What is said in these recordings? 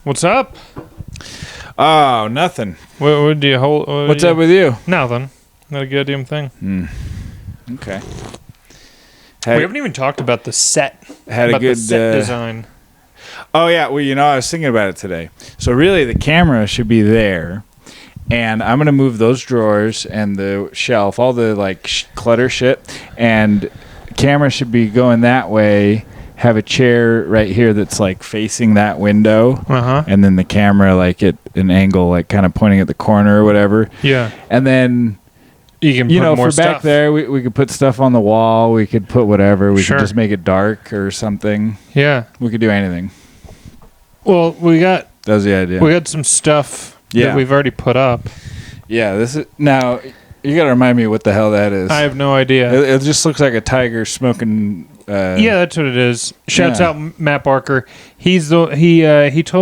What's up? Oh, nothing. What do you hold? What's up with you? Nothing. Not a goddamn thing. Okay. We haven't even talked about the set. Had about a good the set design. Oh yeah. Well, I was thinking about it today. So really, the camera should be there, and I'm gonna move those drawers and the shelf, all the clutter shit, and camera should be going that way. Have a chair right here that's facing that window, and then the camera at an angle, kind of pointing at the corner or whatever. Yeah. And then you can put more for stuff back there, we could put stuff on the wall. We could put whatever. We Sure. could just make it dark or something. Yeah. We could do anything. Well, that was the idea. We got some stuff that we've already put up. Yeah. This is now. You got to remind me what the hell that is. I have no idea. It just looks like a tiger smoking. Yeah, that's what it is. Shouts out Matt Barker. He told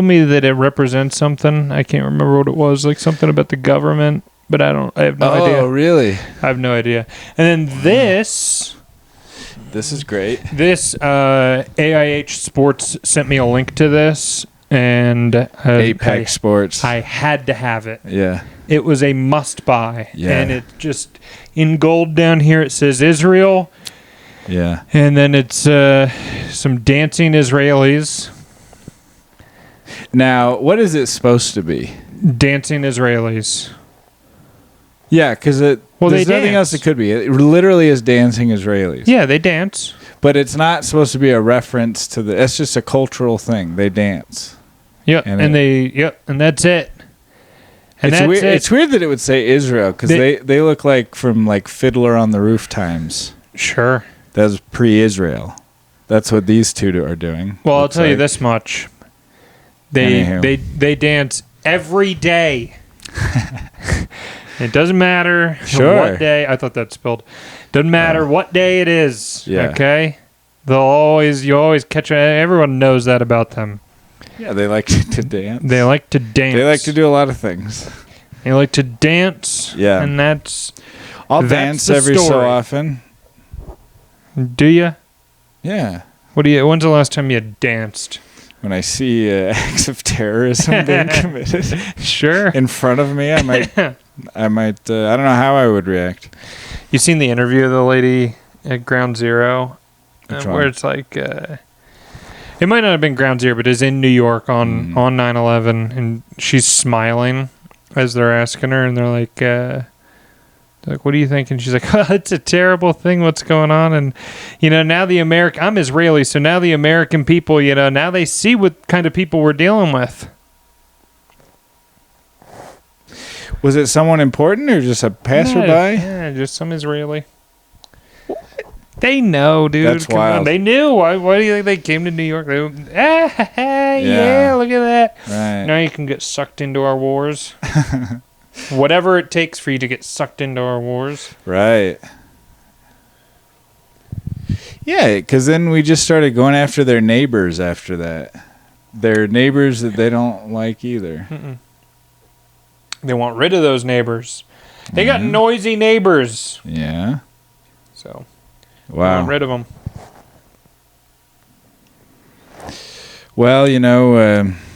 me that it represents something. I can't remember what it was. Something about the government, but I have no idea. Oh, really? I have no idea. And then this is great. This AIH Sports sent me a link to this, and Apex Sports. I had to have it. Yeah. It was a must buy. Yeah. And it just in gold down here it says Israel. Yeah. And then it's some dancing Israelis. Now, what is it supposed to be? Dancing Israelis. Yeah, because there's nothing else it could be. It literally is dancing Israelis. Yeah, they dance. But it's not supposed to be a reference to it's just a cultural thing. They dance. Yep, and that's it. And it's weird. It's weird that it would say Israel because they look like from Fiddler on the Roof times. Sure. That was pre-Israel. That's what these two are doing. Well, I'll tell you this much. They dance every day. It doesn't matter what day. I thought that spelled. Doesn't matter what day it is. Yeah. Okay. You always catch. Everyone knows that about them. Yeah, they like to dance. They like to dance. They like to do a lot of things. They like to dance. Yeah. And I'll dance every so often. Do you? Yeah. When's the last time you danced? When I see acts of terrorism being committed, sure, in front of me, I might. I don't know how I would react. You seen the interview of the lady at Ground Zero, where it's it might not have been Ground Zero, but it's in New York on 9/11, and she's smiling as they're asking her, and they're like, what do you think? And she's like, oh, it's a terrible thing what's going on. And, now I'm Israeli, so now the American people, now they see what kind of people we're dealing with. Was it someone important or just a passerby? Yeah, just some Israeli. They know, dude. That's wild. On. They knew. Why do you think they came to New York? They look at that. Right. Now you can get sucked into our wars. Whatever it takes for you to get sucked into our wars. Right. Yeah, because then we just started going after their neighbors after that. Their neighbors that they don't like either. Mm-mm. They want rid of those neighbors. They got noisy neighbors. Yeah. So, wow. Want rid of them. Well,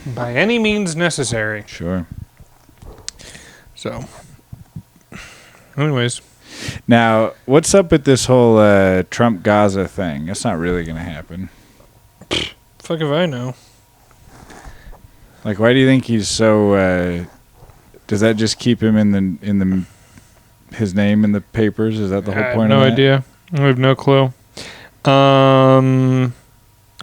by any means necessary. Sure. So, anyways. Now, what's up with this whole Trump-Gaza thing? That's not really going to happen. Fuck if I know. Why do you think he's so... does that just keep him in his name in the papers? Is that the whole point of that? No idea. I have no clue.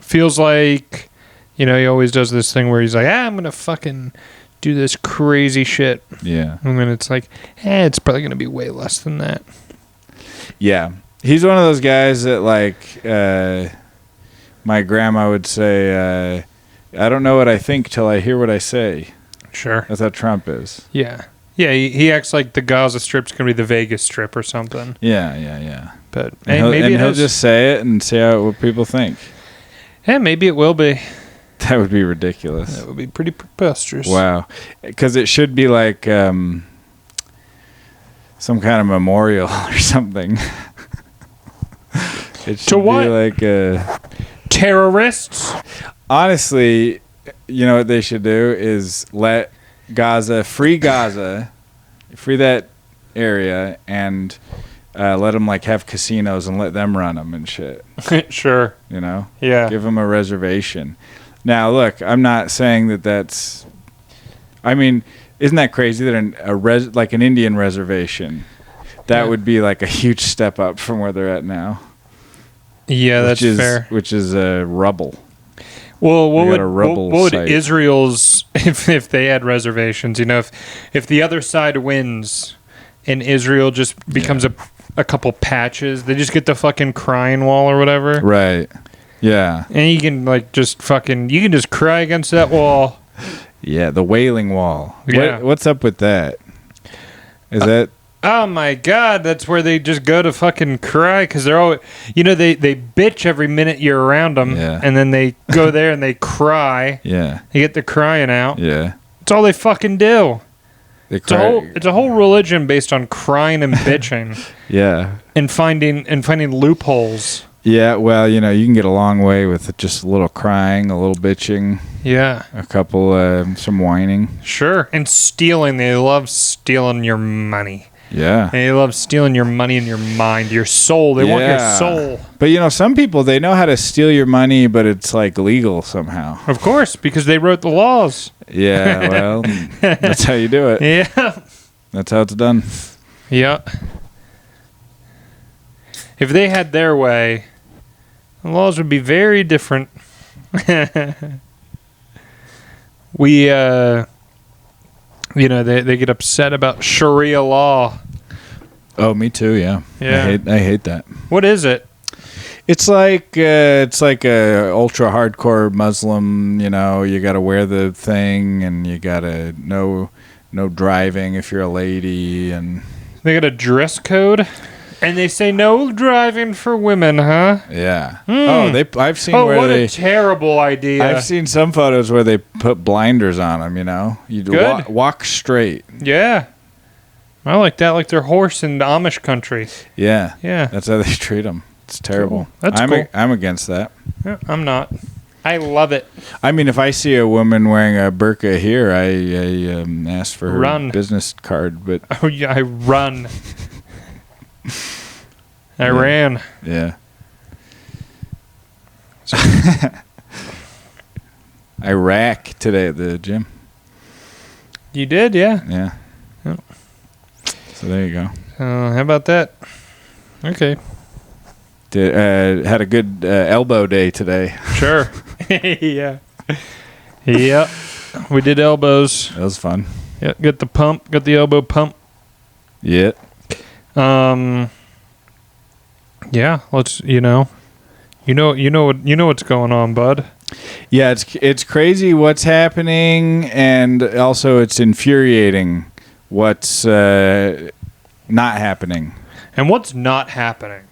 Feels like, he always does this thing where he's like, I'm going to fucking do this crazy shit. Yeah. And then it's like, it's probably going to be way less than that. Yeah. He's one of those guys that, my grandma would say, I don't know what I think till I hear what I say. Sure. That's how Trump is. Yeah. Yeah, he acts like the Gaza Strip's going to be the Vegas Strip or something. Yeah. But maybe he'll just say it and see what people think. Yeah, maybe it will be. That would be ridiculous. That would be pretty preposterous. Wow. Because it should be like some kind of memorial or something. It should to what? Be like terrorists? Honestly, you know what they should do is let free that area, and let them like have casinos and let them run them and shit. Sure. You know? Yeah. Give them a reservation. Now, look, I'm not saying that's. I mean, isn't that crazy that like an Indian reservation, that would be like a huge step up from where they're at now. Yeah, that's fair. Which is rubble. Well, what would Israel's if they had reservations? You know, if the other side wins, and Israel just becomes a couple patches, they just get the fucking crying wall or whatever. Right. Yeah. And you can like just cry against that wall. Yeah, the Wailing Wall. Yeah. What's up with that? Is that? Oh my God, that's where they just go to fucking cry because they're all, you know, they bitch every minute you're around them, and then they go there and they cry. Yeah. They get the crying out. Yeah. It's all they fucking do. It's a whole religion based on crying and bitching. Yeah. And finding loopholes. Yeah, well, you know, you can get a long way with just a little crying, a little bitching. Yeah. A couple, some whining. Sure. And stealing. They love stealing your money. Yeah. And they love stealing your money and your mind, your soul. They want your soul. But, you know, some people, they know how to steal your money, but it's, like, legal somehow. Of course, because they wrote the laws. Yeah, well, that's how you do it. Yeah. That's how it's done. Yeah. If they had their way, the laws would be very different. We, you know, they get upset about Sharia law. Oh, me too. Yeah. Yeah. I hate that. What is it? It's like a ultra hardcore Muslim. You know, you got to wear the thing, and you got to no driving if you're a lady, and they got a dress code, and they say no driving for women, huh? Yeah. Oh, I've seen. Oh, what a terrible idea! I've seen some photos where they put blinders on them. You know, you walk straight. Yeah. I like that, like their horse in the Amish country. Yeah. Yeah. That's how they treat them. It's terrible. Cool. That's cool. I'm against that. Yeah, I'm not. I love it. I mean, if I see a woman wearing a burqa here, I ask for her business card. But oh yeah, I run. I ran. Yeah. I rack today at the gym. You did, yeah. Yeah. Yep. So there you go. How about that? Okay. Had a good elbow day today. Sure. Yeah. Yep. We did elbows. That was fun. Yeah. Got the elbow pump. Yeah. Yeah. Let's. You know what's going on, bud. Yeah. It's crazy what's happening, and also it's infuriating what's not happening. And what's not happening?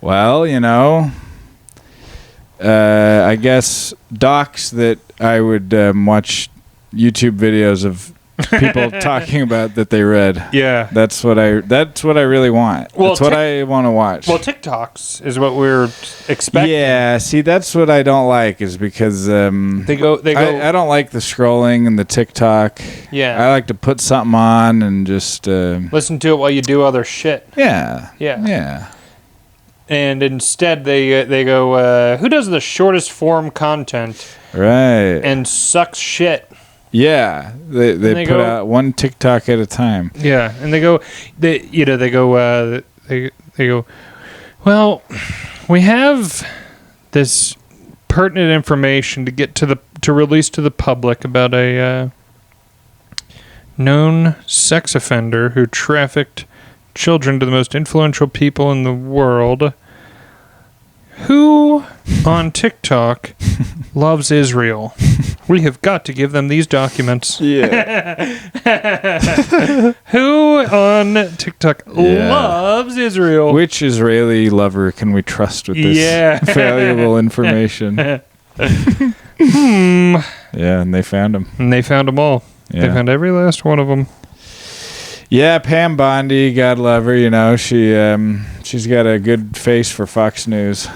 Well, you know, I guess docs that I would watch YouTube videos of people talking about that they read. Yeah, that's what I really want. Well, that's what I want to watch. Well, TikToks is what we're expecting. Yeah, see, that's what I don't like is because they go. I don't like the scrolling and the TikTok. Yeah, I like to put something on and just listen to it while you do other shit. Yeah, yeah, yeah. And instead, they go, who does the shortest form content? Right. And sucks shit. Yeah, they put out one TikTok at a time. Yeah, and they go, well, we have this pertinent information to get to release to the public about a known sex offender who trafficked children to the most influential people in the world. Who on TikTok loves Israel? We have got to give them these documents. Yeah. Who on TikTok loves Israel? Which Israeli lover can we trust with this valuable information? Yeah, and they found them. And they found them all. Yeah. They found every last one of them. Yeah, Pam Bondi, God love her. You know, she's got a good face for Fox News.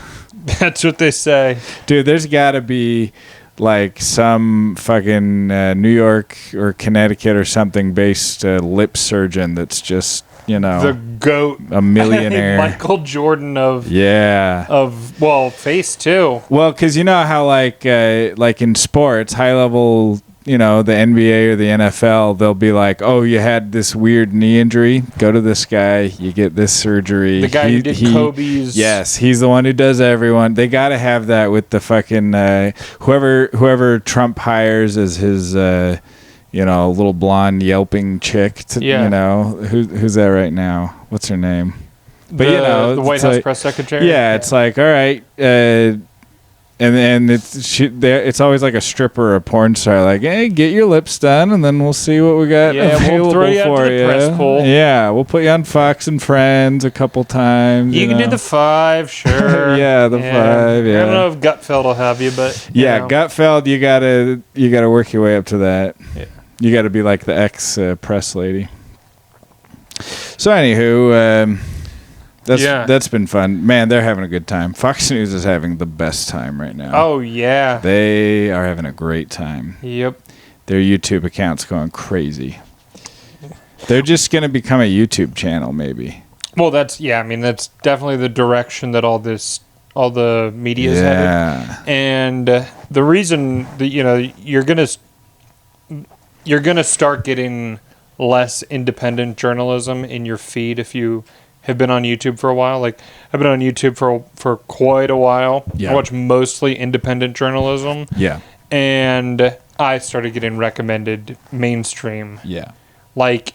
That's what they say. Dude, there's got to be like some fucking New York or Connecticut or something based lip surgeon that's just, the GOAT, a millionaire. Michael Jordan of face too. Well, because you know how like in sports, high level, the NBA or the NFL, they'll be like, oh, you had this weird knee injury, go to this guy, you get this surgery. The guy who did Kobe's. Yes, he's the one who does everyone. They got to have that with the fucking whoever Trump hires as his little blonde yelping chick. Who's that right now? What's her name? But the White House press secretary. Yeah, it's like, all right, and it's always like a stripper or a porn star, like, hey, get your lips done, and then we'll see what we got available we'll throw you for out to the you. press pool. Yeah, we'll put you on Fox and Friends a couple times. You can do the 5, sure. Yeah, the 5. Yeah, I don't know if Gutfeld will have you, but Gutfeld, you gotta work your way up to that. Yeah, you got to be like the ex press lady. So anywho. That's been fun. Man, they're having a good time. Fox News is having the best time right now. Oh, yeah. They are having a great time. Yep. Their YouTube account's going crazy. They're just going to become a YouTube channel, maybe. Well, that's definitely the direction that all the media is headed. And the reason that, you're going to start getting less independent journalism in your feed if you have been on YouTube for a while. Like, I've been on YouTube for quite a while. Yeah. I watch mostly independent journalism. Yeah. And I started getting recommended mainstream. Yeah. Like,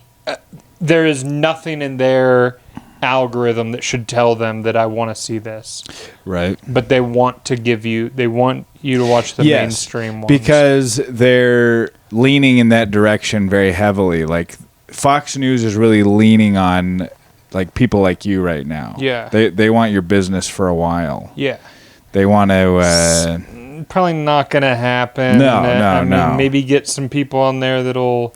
there is nothing in their algorithm that should tell them that I want to see this. Right. But they want you to watch the mainstream ones. Because they're leaning in that direction very heavily. Like, Fox News is really leaning on like people like you right now. Yeah. They want your business for a while. Yeah. They want to probably not going to happen. No. Maybe get some people on there that'll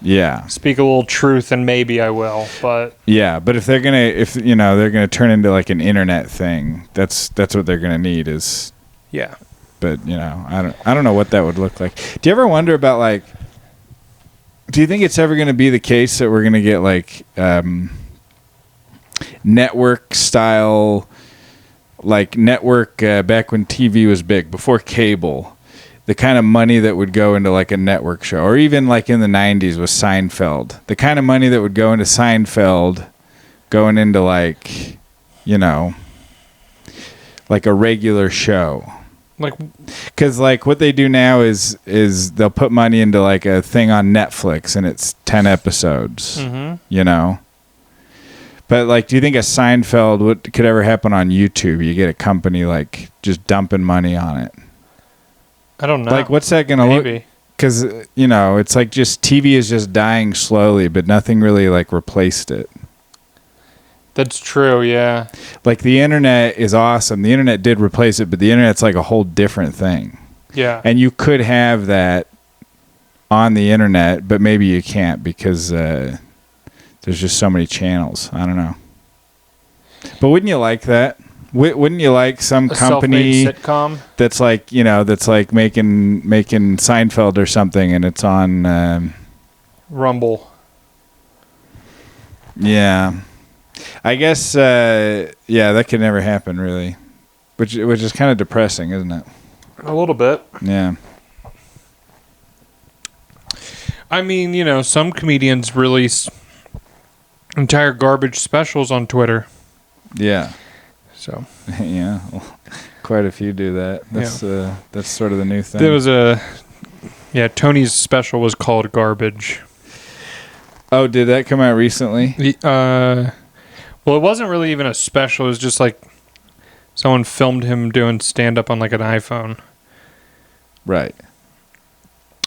speak a little truth, and maybe I will. But but if they're gonna turn into like an internet thing, that's what they're gonna need is. Yeah. But I don't know what that would look like. Do you ever wonder about like? Do you think it's ever gonna be the case that we're gonna get like network style? Like network back when TV was big, before cable, the kind of money that would go into like a network show, or even like in the 90s with Seinfeld, the kind of money that would go into Seinfeld going into like, like a regular show. Like, because like what they do now is they'll put money into like a thing on Netflix and it's 10 episodes, But, like, do you think a Seinfeld, what could ever happen on YouTube? You get a company, like, just dumping money on it. I don't know. Like, what's that going to look? Because, it's like just TV is just dying slowly, but nothing really, like, replaced it. That's true, yeah. Like, the internet is awesome. The internet did replace it, but the internet's like a whole different thing. Yeah. And you could have that on the internet, but maybe you can't because... there's just so many channels. I don't know. But wouldn't you like that? Wouldn't you like some company sitcom that's like, that's like making Seinfeld or something and it's on Rumble? Yeah. I guess that could never happen really. Which is kind of depressing, isn't it? A little bit. Yeah. I mean, some comedians release entire garbage specials on Twitter. Yeah. So. Yeah. Well, quite a few do that. That's sort of the new thing. There was Tony's special was called Garbage. Oh, did that come out recently? Well, it wasn't really even a special. It was just like someone filmed him doing stand-up on like an iPhone. Right.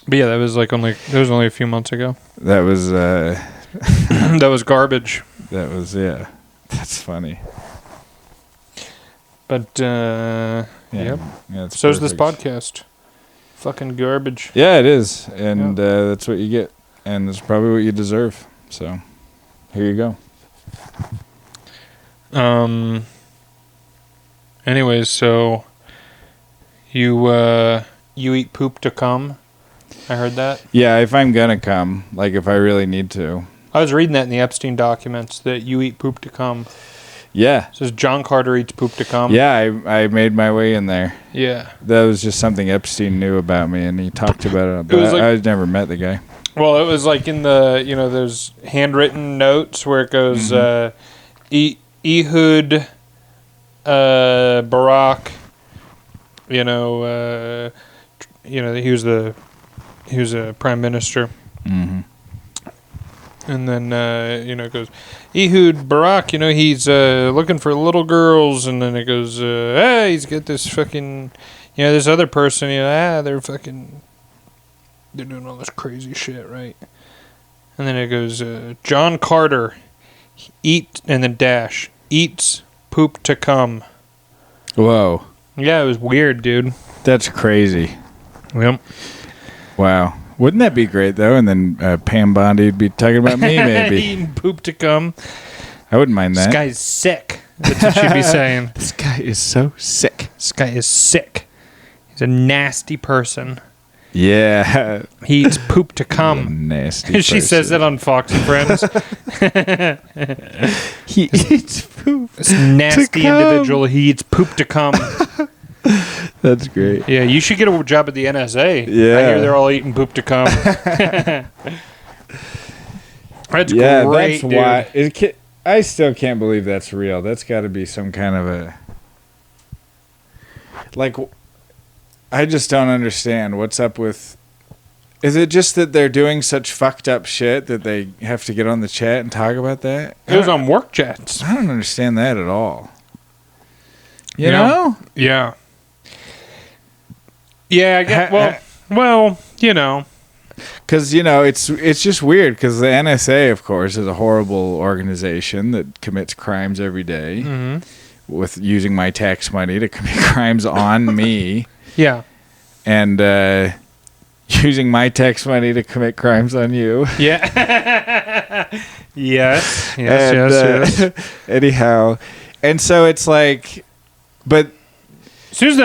But yeah, that was only a few months ago. That was that was Garbage. That was that's funny. But yep. Yeah, so's this podcast. Fucking garbage. Yeah, it is, and that's what you get, and that's probably what you deserve. So, here you go. Anyways, so you you eat poop to come. I heard that. Yeah, if I'm gonna come, like if I really need to. I was reading that in the Epstein documents that you eat poop to come. Yeah. It says John Carter eats poop to come. Yeah, I made my way in there. Yeah. That was just something Epstein knew about me, and he talked about it. But I never met the guy. Well, it was like in the, those handwritten notes where it goes, Ehud Barak, he was a prime minister. Mm-hmm. And then, it goes, Ehud Barak, he's looking for little girls. And then it goes, hey, he's got this fucking, this other person, they're doing all this crazy shit, right? And then it goes, John Carter, and then dash, eats poop to come. Whoa. Yeah, it was weird, dude. That's crazy. Yep. Wow. Wouldn't that be great, though? And then Pam Bondi would be talking about me, maybe. Eating poop to come. I wouldn't mind that. This guy's sick. That's what she'd be saying. This guy is so sick. This guy is sick. He's a nasty person. Yeah. He eats poop to come. Nasty She says that on Fox and Friends. He eats poop. This nasty individual, he eats poop to come. That's great. Yeah, you should get a job at the NSA. Yeah. I hear they're all eating poop to come. That's great, that's why. I still can't believe that's real. That's got to be some kind of a... Like, I just don't understand what's up with... Is it just that they're doing such fucked up shit that they have to get on the chat and talk about that? It was on work chats. I don't understand that at all. You know? Yeah. Yeah, I guess. Well, Because, it's just weird because the NSA, of course, is a horrible organization that commits crimes every day with using my tax money to commit crimes on me. Yeah. And using my tax money to commit crimes on you. Yeah. yes. Anyhow. And so it's like, but... just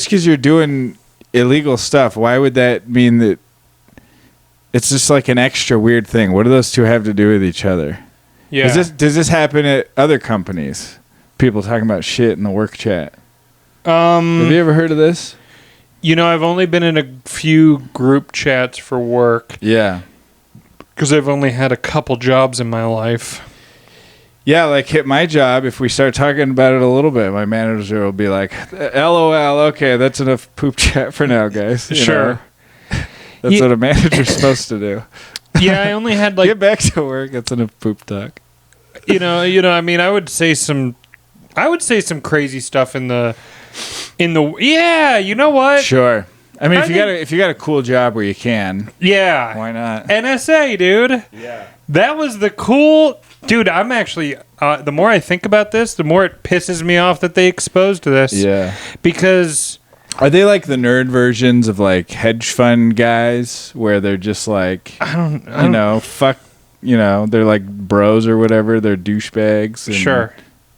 because you're doing illegal stuff, why would that mean that it's just like an extra weird thing? What do those two have to do with each other? Yeah. Does this happen at other companies? People talking about shit in the work chat. Have you ever heard of this? I've only been in a few group chats for work. Yeah. Because I've only had a couple jobs in my life. Yeah, like at my job, if we start talking about it a little bit, my manager will be like, LOL, okay, that's enough poop chat for now, guys. Sure. That's what a manager's supposed to do. Yeah, I only had like... Get back to work, that's enough poop talk. I would say some crazy stuff in the yeah, you know what? Sure. I mean, if you got a cool job where you can. Yeah. Why not? NSA, dude. Yeah. That was the cool... Dude, I'm actually... the more I think about this, the more it pisses me off that they exposed this. Yeah. Because... Are they like the nerd versions of like hedge fund guys where they're just like... fuck... they're like bros or whatever. They're douchebags. And, sure.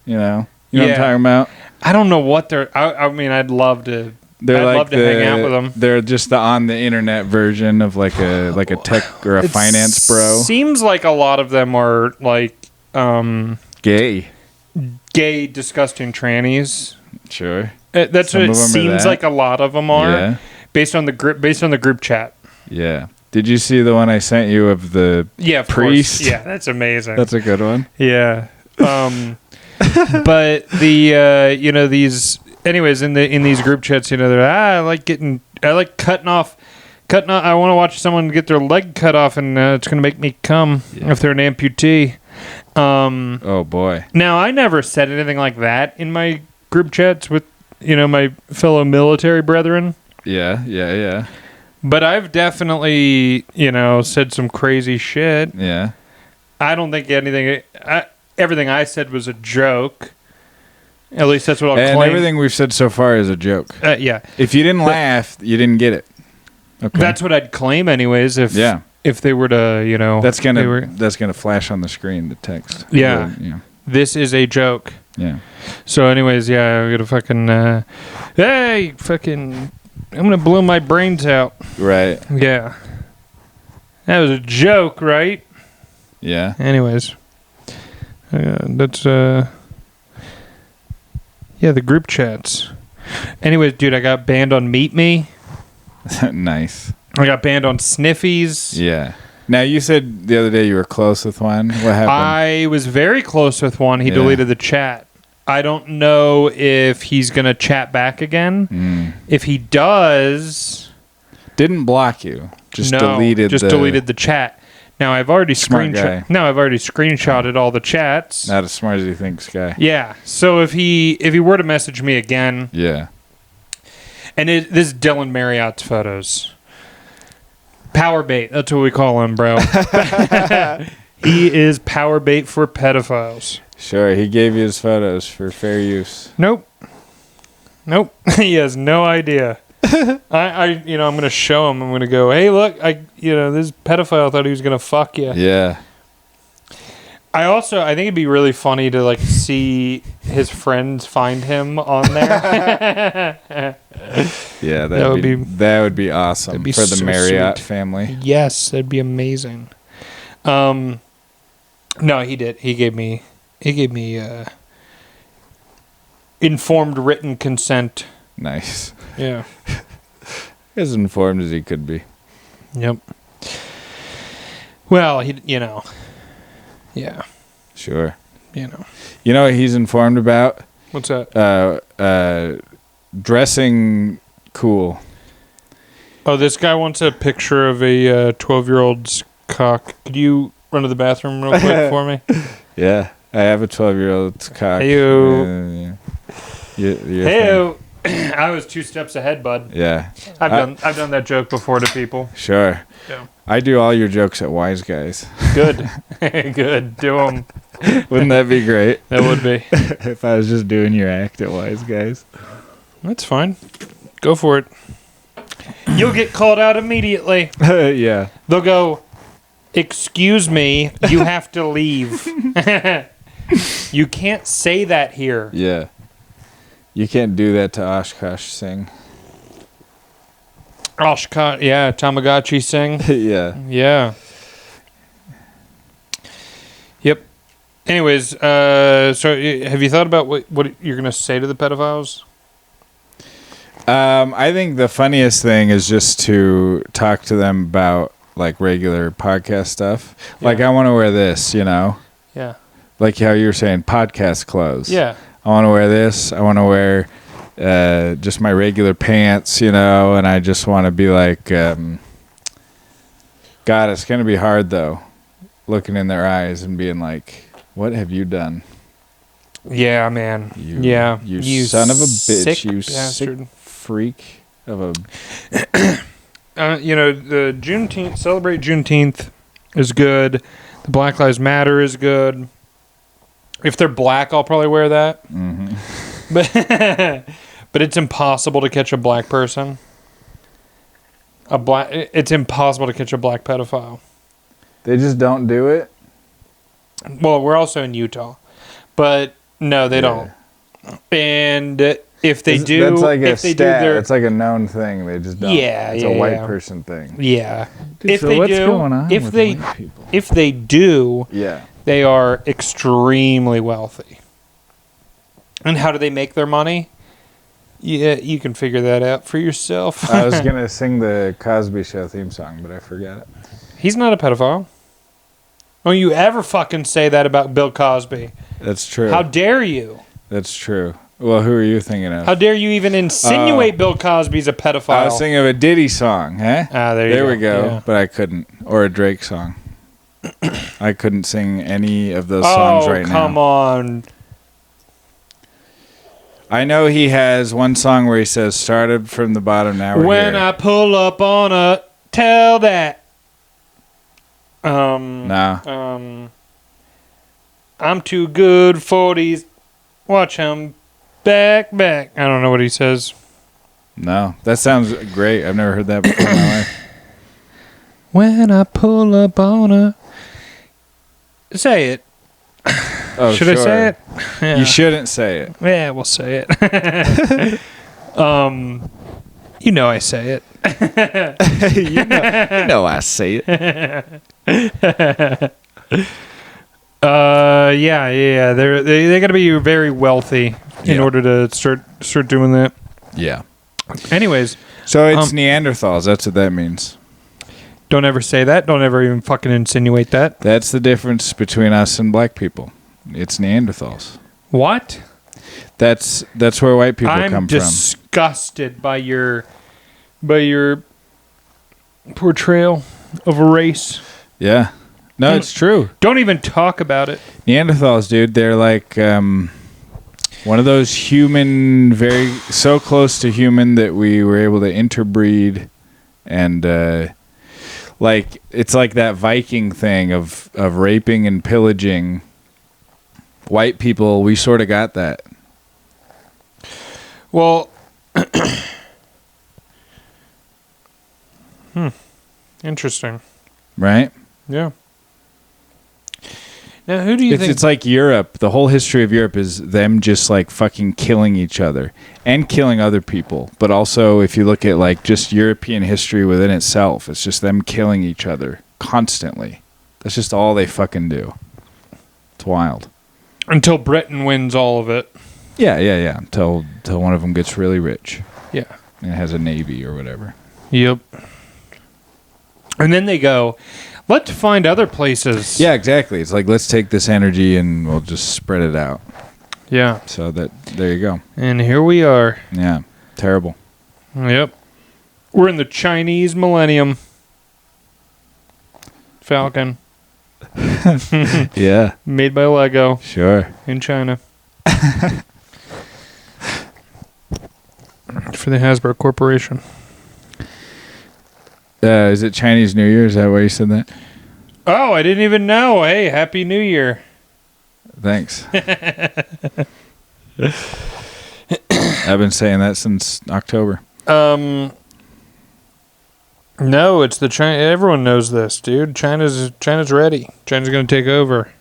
You know what I'm talking about? I don't know what they're... I'd love to... I'd love to hang out with them. They're just the on the internet version of like a tech or a finance bro. Seems like a lot of them are like gay, disgusting trannies. Sure, that's what it seems like. A lot of them are. Yeah. Based on the group chat. Yeah. Did you see the one I sent you of the priest? Course. Yeah, that's amazing. That's a good one. Yeah. But the these. Anyways, in these group chats, they're I like cutting off. I want to watch someone get their leg cut off, and it's gonna make me come if they're an amputee. Oh boy! Now I never said anything like that in my group chats with my fellow military brethren. Yeah. But I've definitely said some crazy shit. Yeah. I don't think everything I said was a joke. At least that's what I'll claim. And everything we've said so far is a joke. Yeah. If you didn't laugh, you didn't get it. Okay. That's what I'd claim, anyways. If they were to, that's gonna flash on the screen. The text. Yeah. This is a joke. Yeah. So, anyways, yeah, I'm gonna fucking, hey, fucking, I'm gonna blow my brains out. Right. Yeah. That was a joke, right? Yeah. Anyways, that's, yeah, the group chats. Anyways, dude, I got banned on Meet Me. Nice. I got banned on Sniffies. Yeah. Now, you said the other day you were close with one. What happened? I was very close with one. He deleted the chat. I don't know if he's going to chat back again. If he does... Didn't block you. Just deleted the chat. Now, I've already screenshotted all the chats. Not as smart as he thinks, guy. Yeah. So if he were to message me again... Yeah. And this is Dylan Marriott's photos. Power bait. That's what we call him, bro. He is power bait for pedophiles. Sure, he gave you his photos for fair use. Nope. He has no idea. I'm going to show him. I'm going to go, hey, look, this pedophile thought he was going to fuck you. Yeah. I think it'd be really funny to like see his friends find him on there. Yeah, that would be awesome for the Marriott family. Yes, that'd be amazing. No, he did. He gave me informed written consent. Nice. Yeah. As informed as he could be. Yep. Well, yeah. Sure. You know what he's informed about? What's that? Dressing cool. Oh, this guy wants a picture of a 12-year-old's cock. Could you run to the bathroom real quick for me? Yeah, I have a 12-year-old's cock. Hey-o. Hey-o. I was 2 steps ahead, bud. Yeah. I've done that joke before to people. Sure. Yeah. I do all your jokes at Wise Guys. Good. Good. Do them. Wouldn't that be great? That would be. If I was just doing your act at Wise Guys. That's fine. Go for it. You'll get called out immediately. Yeah. They'll go, excuse me, you have to leave. You can't say that here. Yeah. You can't do that to Oshkosh Singh. Oshkosh, yeah, Tamagotchi Singh. Yeah. Yeah. Yep. Anyways, so have you thought about what you're going to say to the pedophiles? I think the funniest thing is just to talk to them about like regular podcast stuff. Yeah. Like, I want to wear this, Yeah. Like how you were saying, podcast clothes. Yeah. I want to wear this. I want to wear just my regular pants, and I just want to be like, God, it's going to be hard, though, looking in their eyes and being like, what have you done? Yeah, man. You son of a bitch. You bastard. Sick freak of a... the Juneteenth, celebrate Juneteenth is good. The Black Lives Matter is good. If they're black, I'll probably wear that. Mm-hmm. But it's impossible to catch a black person. It's impossible to catch a black pedophile. They just don't do it? Well, we're also in Utah. But no, they don't. And if they do... That's like a stat. It's like a known thing. They just don't. Yeah, it's a white person thing. Yeah. Dude, what's going on with white people? If they do... Yeah. They are extremely wealthy. And how do they make their money? Yeah, you can figure that out for yourself. I was going to sing the Cosby Show theme song, but I forgot it. He's not a pedophile. Don't you ever fucking say that about Bill Cosby. That's true. How dare you? That's true. Well, who are you thinking of? How dare you even insinuate Bill Cosby's a pedophile? I was thinking of a Diddy song, huh? There we go. Yeah. But I couldn't. Or a Drake song. I couldn't sing any of those songs right now. Oh, come on. I know he has one song where he says, started from the bottom, now we're When here. I pull up on a, tell that. No. I'm too good for these. Watch him back. I don't know what he says. No. That sounds great. I've never heard that before in my life. When I pull up on a... Say it. Oh, Should I say it? Yeah. You shouldn't say it. Yeah, we'll say it. You know I say it. you know I say it. Yeah. They got to be very wealthy in order to start doing that. Yeah. Anyways, so it's Neanderthals. That's what that means. Don't ever say that. Don't ever even fucking insinuate that. That's the difference between us and black people. It's Neanderthals. What? That's where white people come from. I'm disgusted by your portrayal of a race. Yeah. No, it's true. Don't even talk about it. Neanderthals, dude, they're like one of those human, so close to human that we were able to interbreed, and it's like that Viking thing of raping and pillaging. White people, we sort of got that. Well, interesting. Right? Yeah. Now, who do you think? It's like Europe. The whole history of Europe is them just like fucking killing each other and killing other people. But also, if you look at like just European history within itself, it's just them killing each other constantly. That's just all they fucking do. It's wild. Until Britain wins all of it. Yeah. Until one of them gets really rich. Yeah. And has a navy or whatever. Yep. And then they go, let's find other places. Yeah, exactly. It's like, let's take this energy and we'll just spread it out. Yeah. So there you go. And here we are. Yeah. Terrible. Yep. We're in the Chinese millennium. Falcon. Yeah. Made by Lego. Sure. In China. For the Hasbro Corporation. Is it Chinese New Year? Is that why you said that? Oh, I didn't even know. Hey, Happy New Year. Thanks. I've been saying that since October. No, it's the China. Everyone knows this, dude. China's ready. China's going to take over.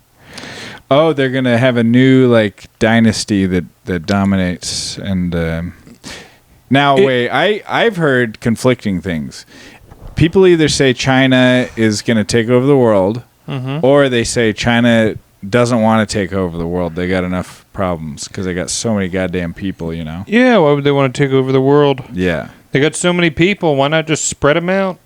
Oh, they're going to have a new like dynasty that dominates. And wait, I've heard conflicting things. People either say China is going to take over the world, or they say China doesn't want to take over the world. They got enough problems because they got so many goddamn people, you know? Yeah, why would they want to take over the world? Yeah. They got so many people. Why not just spread them out?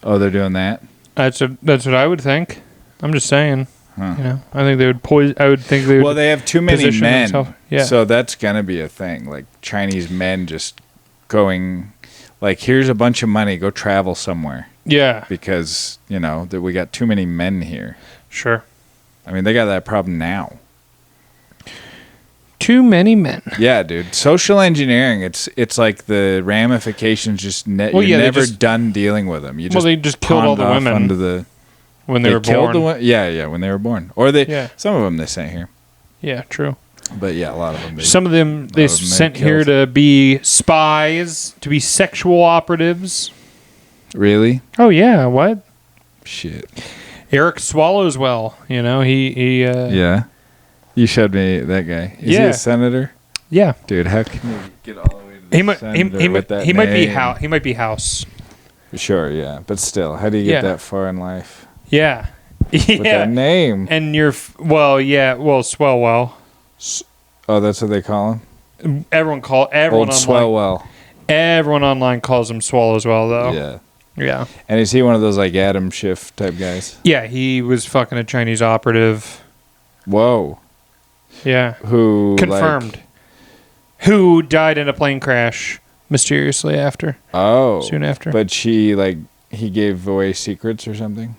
Oh, they're doing that? That's what I would think. I'm just saying. Huh. You know, I think they would poison. I would think they would. Well, they have too many men. Yeah. So that's going to be a thing. Like Chinese men just going... Like, here's a bunch of money. Go travel somewhere. Yeah. Because, you know, that we got too many men here. Sure. I mean, they got that problem now. Too many men. Yeah, dude. Social engineering, it's like the ramifications just you're never done dealing with them. They just killed all the women when they were born. Yeah, when they were born. Or some of them they sent here. Yeah, true. But yeah, a lot of them. Some of them they sent here to be spies, to be sexual operatives. Really? Oh yeah, what? Shit. Eric Swallowswell, you know, he Yeah. You showed me that guy. Is he a senator? Yeah. Dude, how can you get all the way to the senator with that name? He might be House. Sure, yeah. But still, how do you get that far in life? Yeah. With that name. And Swellwell. Oh, that's what they call him? Everyone Old online. Swellwell. Everyone online calls him Swallowswell, though. Yeah. Yeah. And is he one of those like Adam Schiff type guys? Yeah, he was fucking a Chinese operative. Whoa. Yeah. Who confirmed? Who died in a plane crash mysteriously after? Oh. Soon after. But he gave away secrets or something?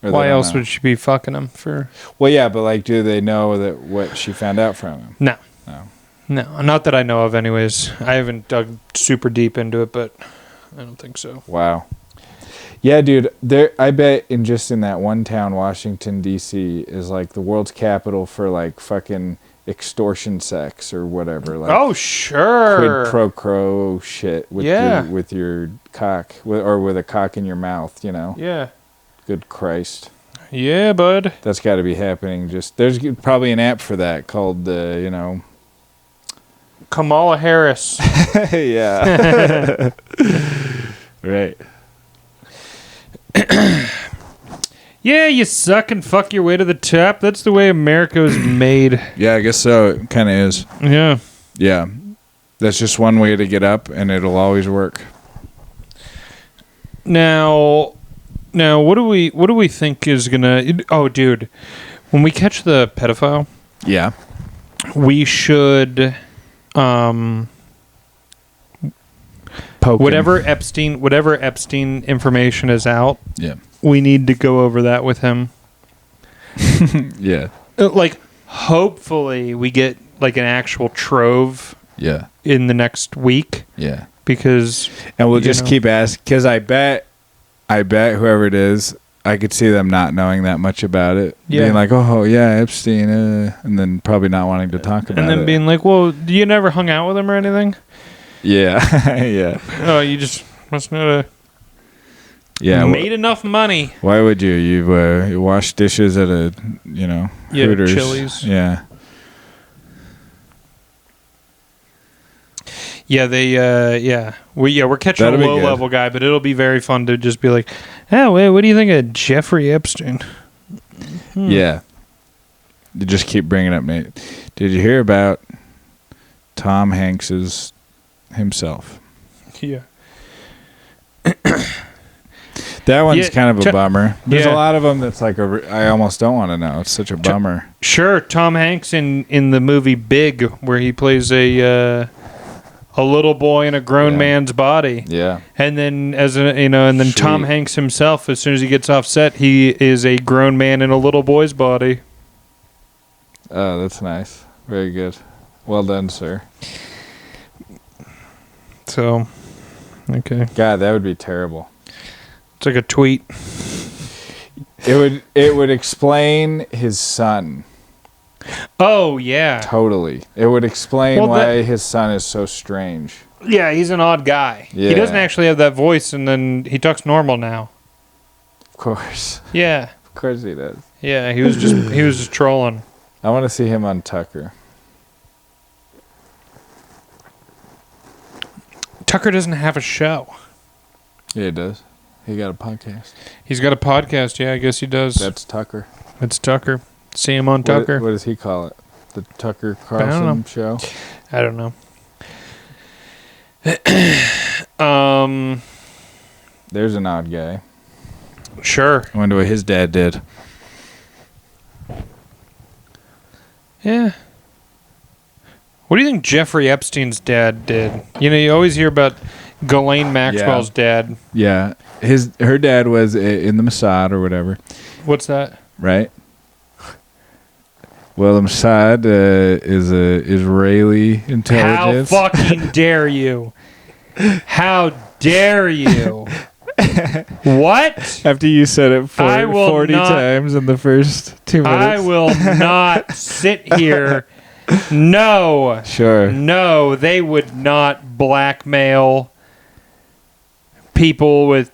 Or why else would she be fucking him for? Well, yeah, but like, do they know that what she found out from him? No. No, not that I know of. Anyways, I haven't dug super deep into it, but I don't think so. Wow. Yeah, dude. I bet in that one town, Washington D.C., is like the world's capital for like fucking extortion sex or whatever. Like, oh sure. Quid pro quo shit with your cock or with a cock in your mouth. You know. Yeah. Good Christ. Yeah, bud. That's got to be happening. There's probably an app for that called Kamala Harris. Yeah. Right. Yeah, you suck and fuck your way to the top. That's the way America was made. Yeah, I guess so. It kind of is. Yeah. Yeah. That's just one way to get up, and it'll always work. Now, what do we think is gonna? Oh, dude, when we catch the pedophile, Yeah. we should, Poke whatever Epstein information is out. Yeah. We need to go over that with him. Yeah. Like, hopefully, we get like an actual trove. Yeah. In the next week. Yeah. Because and we'll just keep asking, because I bet whoever it is, I could see them not knowing that much about it. Yeah. Being like, oh yeah, Epstein, and then probably not wanting to talk about it. And then being like, well, you never hung out with him or anything? Yeah. Yeah. Oh, you just must not have made enough money. Why would you? You wash dishes at a, Hooters. Chili's. Yeah. Yeah, we're catching a low level guy, but it'll be very fun to just be like, oh, wait, what do you think of Jeffrey Epstein? Yeah. You just keep bringing up, Nate. Did you hear about Tom Hanks's himself? Yeah. That one's kind of a bummer. There's a lot of them that's like I almost don't want to know. It's such a bummer. Sure, Tom Hanks in the movie Big, where he plays a little boy in a grown man's body. Yeah. And then Tom Hanks himself, as soon as he gets off set, he is a grown man in a little boy's body. Oh, that's nice. Very good. Well done, sir. So, okay. God, that would be terrible. It's like a tweet. It would explain his son. Oh, yeah. Totally. It would explain why his son is so strange. Yeah, he's an odd guy. Yeah. He doesn't actually have that voice, and then he talks normal now. Of course. Yeah. Of course he does. Yeah, he was just trolling. I want to see him on Tucker. Tucker doesn't have a show. Yeah, he does. He got a podcast. He's got a podcast, yeah, I guess he does. That's Tucker. It's Tucker. See him on Tucker. What does he call it? The Tucker Carlson show? I don't know. There's an odd guy. Sure. I wonder what his dad did. Yeah. What do you think Jeffrey Epstein's dad did? You always hear about Ghislaine Maxwell's dad. Yeah. Her dad was in the Mossad or whatever. What's that? Right? Well, the Mossad is a Israeli intelligence. How fucking dare you? How dare you? What? After you said it 40 times in the first 2 minutes. I will not sit here. No. Sure. No, they would not blackmail people with...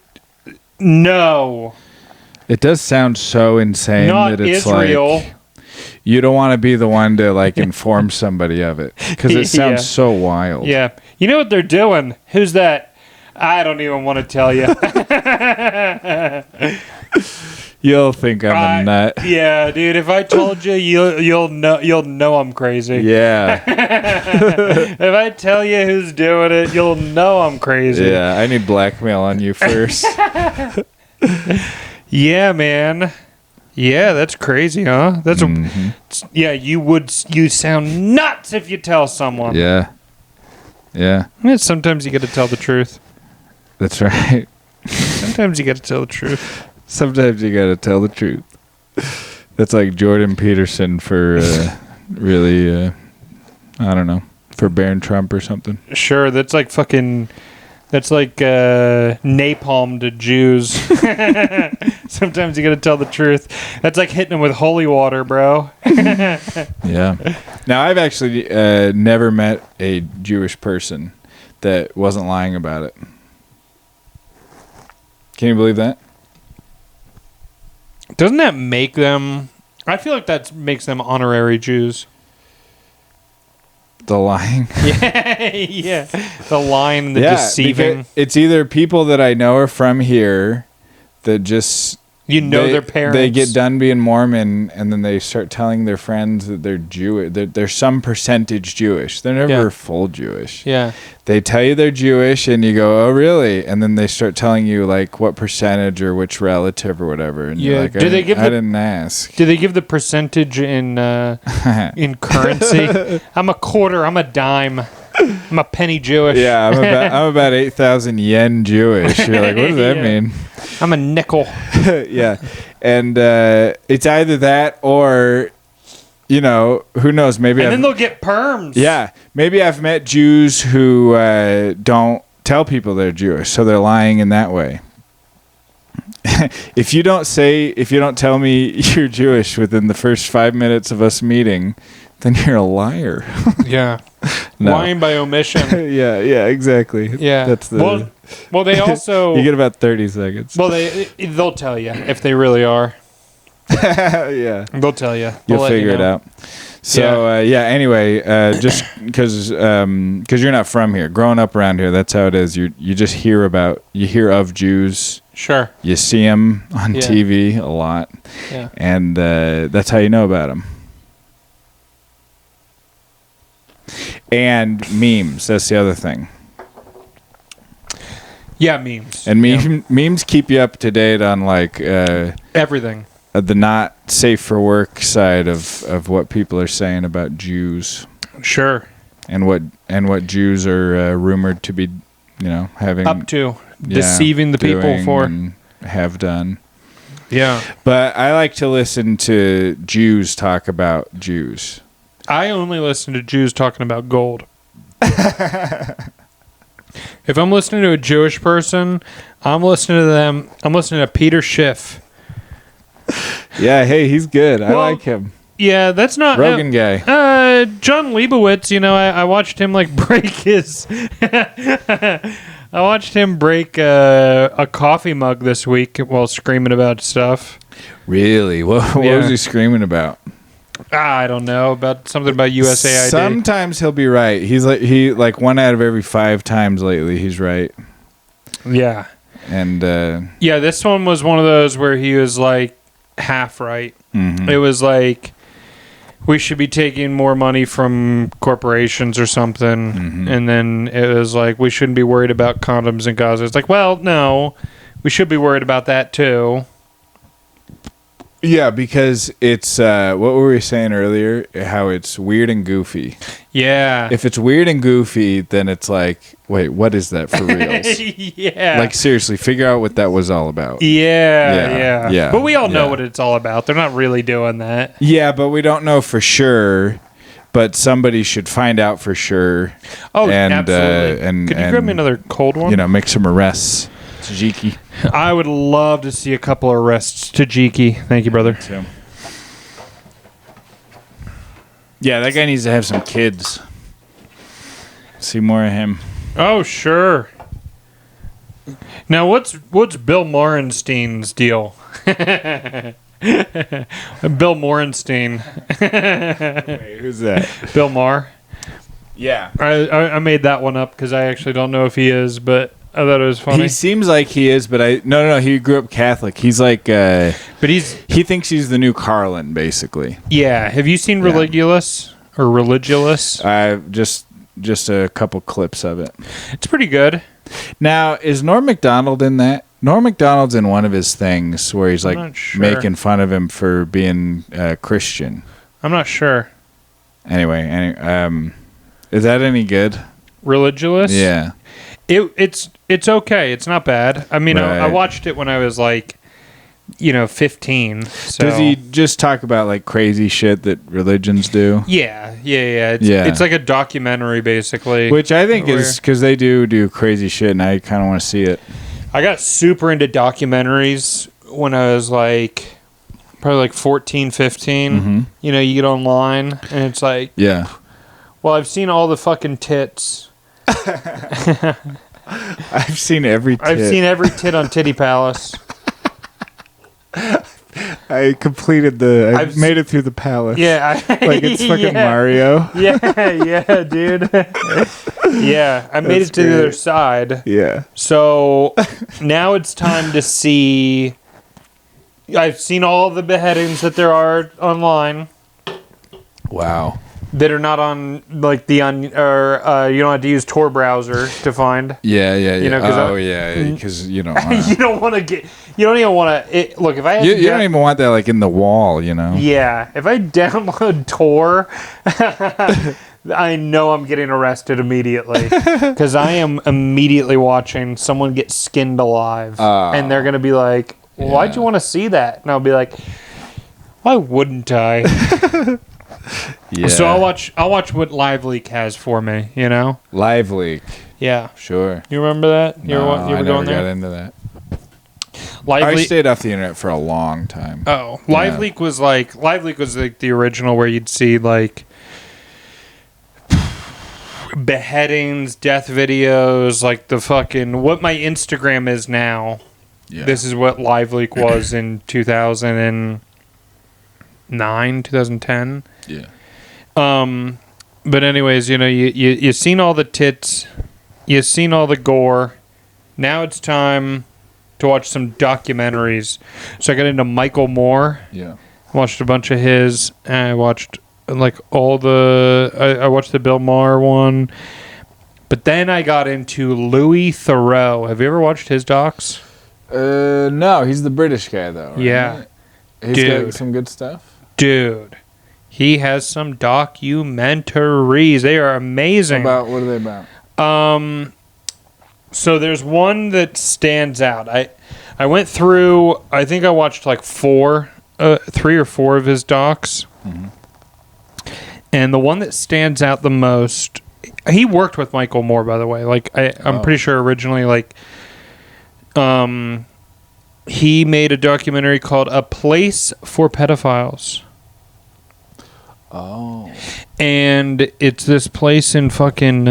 No. It does sound so insane that it's Israel. Like... You don't want to be the one to inform somebody of it because it sounds so wild. Yeah. You know what they're doing? Who's that? I don't even want to tell you. You'll think I'm a nut. Yeah, dude. If I told you, you'll know I'm crazy. Yeah. If I tell you who's doing it, you'll know I'm crazy. Yeah, I need blackmail on you first. Yeah, man. Yeah, that's crazy, huh? That's you sound nuts if you tell someone. Yeah. Yeah. Sometimes you got to tell the truth. That's right. Sometimes you got to tell the truth. Sometimes you got to tell the truth. That's like Jordan Peterson for really, I don't know, for Barron Trump or something. Sure, that's like fucking... That's like napalm to Jews. Sometimes you got to tell the truth. That's like hitting them with holy water, bro. Yeah. Now, I've actually never met a Jewish person that wasn't lying about it. Can you believe that? Doesn't that make them... I feel like that makes them honorary Jews. The lying. Yeah. The lying, the deceiving. It's either people that I know are from here that just... their parents. They get done being Mormon, and then they start telling their friends that they're Jewish. They're some percentage Jewish. They're never full Jewish. Yeah. They tell you they're Jewish, and you go, "Oh, really?" And then they start telling you like what percentage or which relative or whatever. And you're like, I didn't ask. Do they give the percentage in currency? I'm a quarter. I'm a dime. I'm a penny Jewish. Yeah, I'm about 8,000 yen Jewish. You're like, what does that mean? I'm a nickel. Yeah, and it's either that or, who knows? Maybe. Then they'll get perms. Yeah, maybe I've met Jews who don't tell people they're Jewish, so they're lying in that way. If you don't tell me you're Jewish within the first 5 minutes of us meeting, then you're a liar. Yeah. No. Lying by omission. Yeah, exactly. Yeah. That's the... Well, they also... You get about 30 seconds. Well, they'll tell you if they really are. Yeah. They'll tell you. You'll figure it out. So, anyway, just because you're not from here. Growing up around here, that's how it is. You just hear of Jews. Sure. You see them on TV a lot. Yeah. And that's how you know about them. And memes. That's the other thing. Yeah, memes. And memes keep you up to date on like everything. The not safe for work side of what people are saying about Jews. Sure. And what Jews are rumored to be, having up to deceiving the people for and have done. Yeah. But I like to listen to Jews talk about Jews. I only listen to Jews talking about gold. If I'm listening to a Jewish person, I'm listening to them. I'm listening to Peter Schiff. Yeah, hey, he's good. I like him. Yeah, that's not Rogan guy. John Leibowitz. I watched him break his. I watched him break a coffee mug this week while screaming about stuff. Really? What was he screaming about? I don't know, about something about USAID. Sometimes he'll be right. He's like 1 out of every 5 times lately he's right. Yeah. And this one was one of those where he was like half right. Mm-hmm. It was like we should be taking more money from corporations or something. Mm-hmm. And then it was like we shouldn't be worried about condoms in Gaza. It's like, well, no, we should be worried about that too. Yeah, because it's what were we saying earlier? How it's weird and goofy. Yeah. If it's weird and goofy, then it's like, wait, what is that for reals? Yeah. Like seriously, figure out what that was all about. Yeah. But we all know what it's all about. They're not really doing that. Yeah, but we don't know for sure. But somebody should find out for sure. Oh, absolutely. Could you grab me another cold one? Make some arrests. Tajiki. I would love to see a couple of arrests. Tajiki. Thank you, brother. Yeah, that guy needs to have some kids. See more of him. Oh, sure. Now, what's Bill Morenstein's deal? Bill Morenstein. Wait, who's that? Bill Maher. Yeah. I made that one up because I actually don't know if he is, but I thought it was funny. He seems like he is, but no. He grew up Catholic. He's like, but he thinks he's the new Carlin, basically. Yeah. Have you seen Religulous or Religulous? Just a couple clips of it. It's pretty good. Now, is Norm Macdonald in that? Norm Macdonald's in one of his things where he's making fun of him for being Christian. I'm not sure. Anyway, is that any good? Religulous? Yeah. It's okay. It's not bad. I mean, I watched it when I was 15. So. Does he just talk about crazy shit that religions do? Yeah. It's like a documentary basically. Which I think is because they do crazy shit, and I kind of want to see it. I got super into documentaries when I was probably 14, 15. Mm-hmm. You get online and it's like, yeah. Well, I've seen all the fucking tits. I've seen every tit. I've seen every tit on Titty Palace. I completed I made it through the palace. Yeah. Like it's fucking Mario. Yeah, dude. Yeah, I made it to the other side. Yeah. So now it's time to see. I've seen all the beheadings that there are online. Wow. That are not on like you don't have to use Tor browser to find. Yeah. You know, because you don't. You don't want to get. You don't even want to. Look, if I you don't even want that like in the wall, you know. Yeah, if I download Tor, I know I'm getting arrested immediately because I am immediately watching someone get skinned alive, and they're gonna be like, "Why'd you want to see that?" And I'll be like, "Why wouldn't I?" Yeah. So I'll watch what Live Leak has for me, you know? Live Leak. Yeah. Sure. You remember that? You were I going never there? got into that. I stayed off the internet for a long time. Oh, Live Leak was like the original where you'd see like beheadings, death videos, like the fucking what my Instagram is now. Yeah. This is what Live Leak was in 2009, 2010. Yeah. But anyways, you know, you've seen all the tits, you've seen all the gore. Now it's time to watch some documentaries. So I got into Michael Moore. Yeah. Watched a bunch of his. And I watched like I watched the Bill Maher one. But then I got into Louis Theroux. Have you ever watched his docs? No, he's the British guy though. Right? Yeah. He's got some good stuff. Dude. He has some documentaries. They are amazing. What are they about? So there's one that stands out. I went through, I think I watched like 3 or 4 of his docs. Mm-hmm. And the one that stands out the most, he worked with Michael Moore, by the way. Like I'm pretty sure originally like he made a documentary called A Place for Pedophiles. Oh. And it's this place in fucking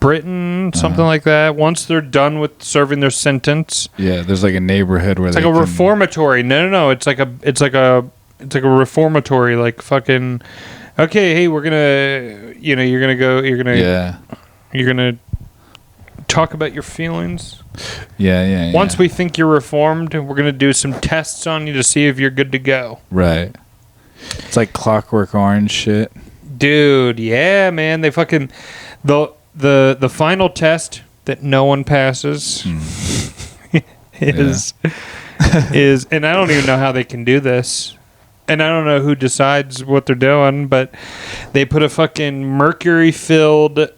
Britain, something like that. Once they're done with serving their sentence. Yeah, there's like a neighborhood where it's like a reformatory. No. It's like a reformatory, like fucking okay, hey, we're gonna you're gonna talk about your feelings. Yeah. Once we think you're reformed, we're gonna do some tests on you to see if you're good to go. Right. It's like Clockwork Orange shit. Dude, yeah, man. They fucking the final test that no one passes is and I don't even know how they can do this. And I don't know who decides what they're doing, but they put a fucking mercury-filled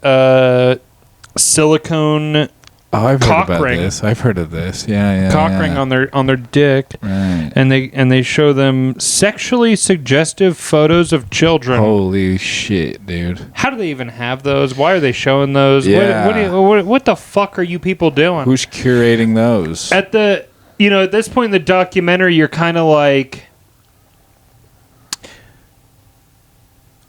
silicone I've cock heard about ring. this. I've heard of this. Yeah. Cock ring on their dick. Right. And they show them sexually suggestive photos of children. Holy shit, dude. How do they even have those? Why are they showing those? Yeah. What the fuck are you people doing? Who's curating those? At this point in the documentary, you're kind of like,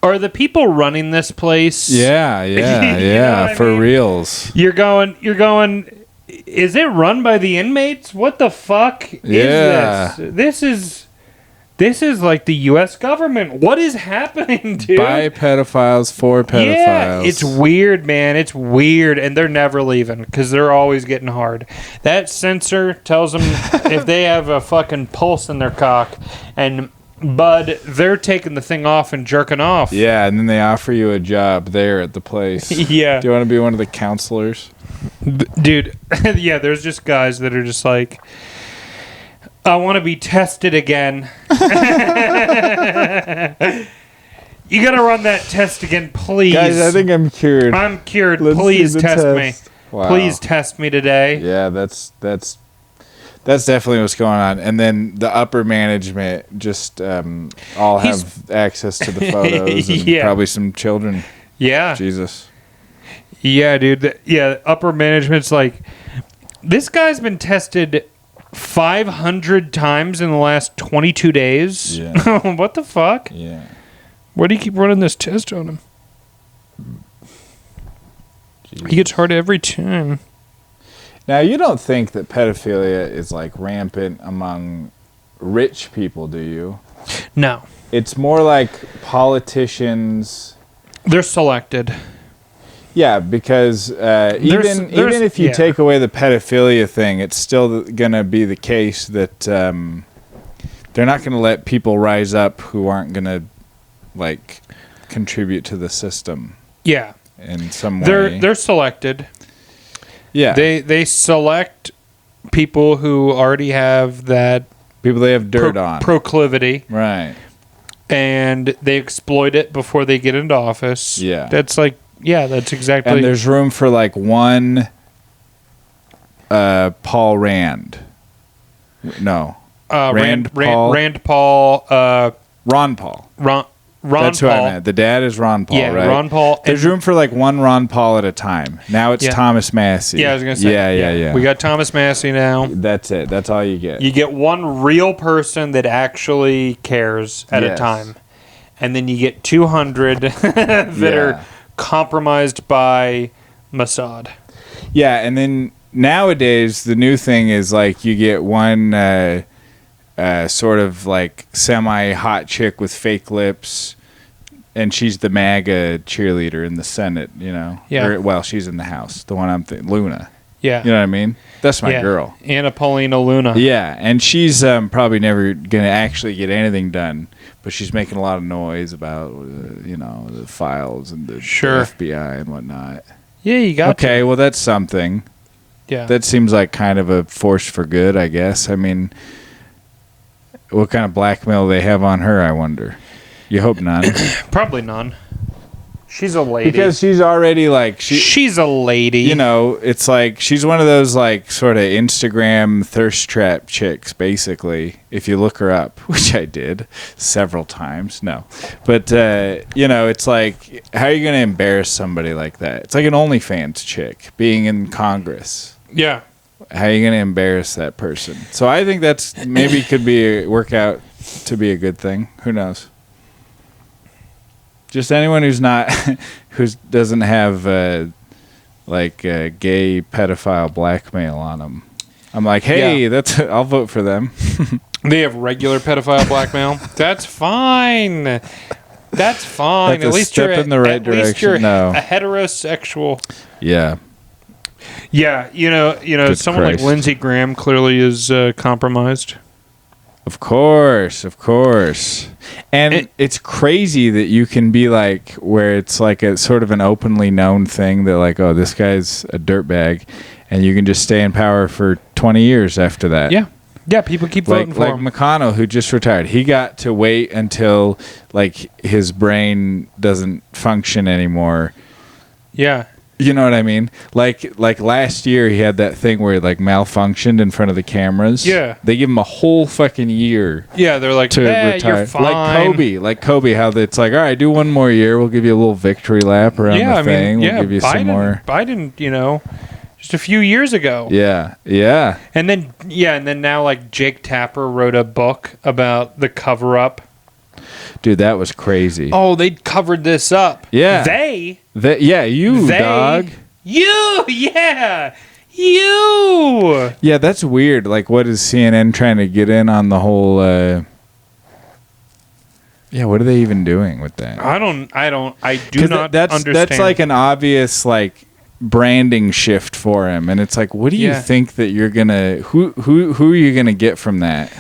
are the people running this place? Yeah, for reals. You're going, is it run by the inmates? What the fuck is this? This is like the U.S. government. What is happening, dude? By pedophiles, for pedophiles. Yeah, it's weird, man. It's weird, and they're never leaving because they're always getting hard. That sensor tells them if they have a fucking pulse in their cock, and bud, they're taking the thing off and jerking off. Yeah, and then they offer you a job there at the place. Yeah. Do you want to be one of the counselors? Dude, yeah, there's just guys that are just like, I want to be tested again. You got to run that test again, please. Guys, I think I'm cured. I'm cured. Please test me. Wow. Please test me today. Yeah, that's definitely what's going on. And then the upper management just all have access to the photos and probably some children. Yeah. Jesus. Yeah, dude. Upper management's like, this guy's been tested 500 times in the last 22 days. Yeah. What the fuck? Yeah. Why do you keep running this test on him? Jesus. He gets hard every time. Now, you don't think that pedophilia is like rampant among rich people, do you? No. It's more like politicians. They're selected. Yeah, because even if you take away the pedophilia thing, it's still going to be the case that they're not going to let people rise up who aren't going to like contribute to the system. Yeah. In some way. They're selected. Yeah. They select people who already have that people they have dirt on. Proclivity. Right. And they exploit it before they get into office. Yeah. That's exactly. And there's room for like one Paul Rand. No. Rand Paul. Ron Paul. Ron That's Paul. who I meant. The dad is Ron Paul, right? Ron Paul. There's room for like one Ron Paul at a time. Now it's Thomas Massey. Yeah, I was going to say. Yeah. We got Thomas Massey now. That's it. That's all you get. You get one real person that actually cares at a time. And then you get 200 that are compromised by Mossad. Yeah, and then nowadays the new thing is like you get one sort of like semi-hot chick with fake lips, and she's the MAGA cheerleader in the Senate, you know? Yeah. She's in the House. The one I'm thinking, Luna. Yeah. You know what I mean? That's my girl. Anna Paulina Luna. Yeah, and she's probably never going to actually get anything done, but she's making a lot of noise about, the files and the FBI and whatnot. Yeah, you got Okay, well, that's something. Yeah. That seems like kind of a force for good, I guess. I mean, what kind of blackmail they have on her, I wonder. You hope none. Probably none. She's a lady. Because she's already like... She's a lady. You know, it's like she's one of those like sort of Instagram thirst trap chicks, basically, if you look her up, which I did several times. No. But, it's like, how are you going to embarrass somebody like that? It's like an OnlyFans chick being in Congress. Yeah. How are you going to embarrass that person? So I think that's maybe could work out to be a good thing. Who knows? Just anyone who's not, who doesn't have gay pedophile blackmail on them. I'm like, hey, I'll vote for them. They have regular pedophile blackmail. That's fine. That's fine. That's at least step you're in the right direction. Least you're no. a heterosexual. Yeah. Yeah, Good someone Christ. like Lindsey Graham clearly is compromised. Of course. And it's crazy that you can be like, where it's like a sort of an openly known thing that like, oh, this guy's a dirtbag, and you can just stay in power for 20 years after that. Yeah. Yeah, people keep voting for him. Like McConnell, who just retired. He got to wait until like his brain doesn't function anymore. Yeah. You know what I mean? Like last year, he had that thing where he like malfunctioned in front of the cameras. Yeah. They give him a whole fucking year. Yeah, they're like, to retire. You're fine. Like Kobe, how it's like, all right, do one more year. We'll give you a little victory lap around the thing. We'll give you Biden, some more. Biden, just a few years ago. Yeah. And then now like Jake Tapper wrote a book about the cover up. Dude, that was crazy. Oh, they covered this up. Yeah. They, dog. You, yeah. You. Yeah, that's weird. Like, what is CNN trying to get in on the whole... what are they even doing with that? I do not understand. That's like an obvious, like, branding shift for him. And it's like, what do you think that you're going to... Who are you going to get from that?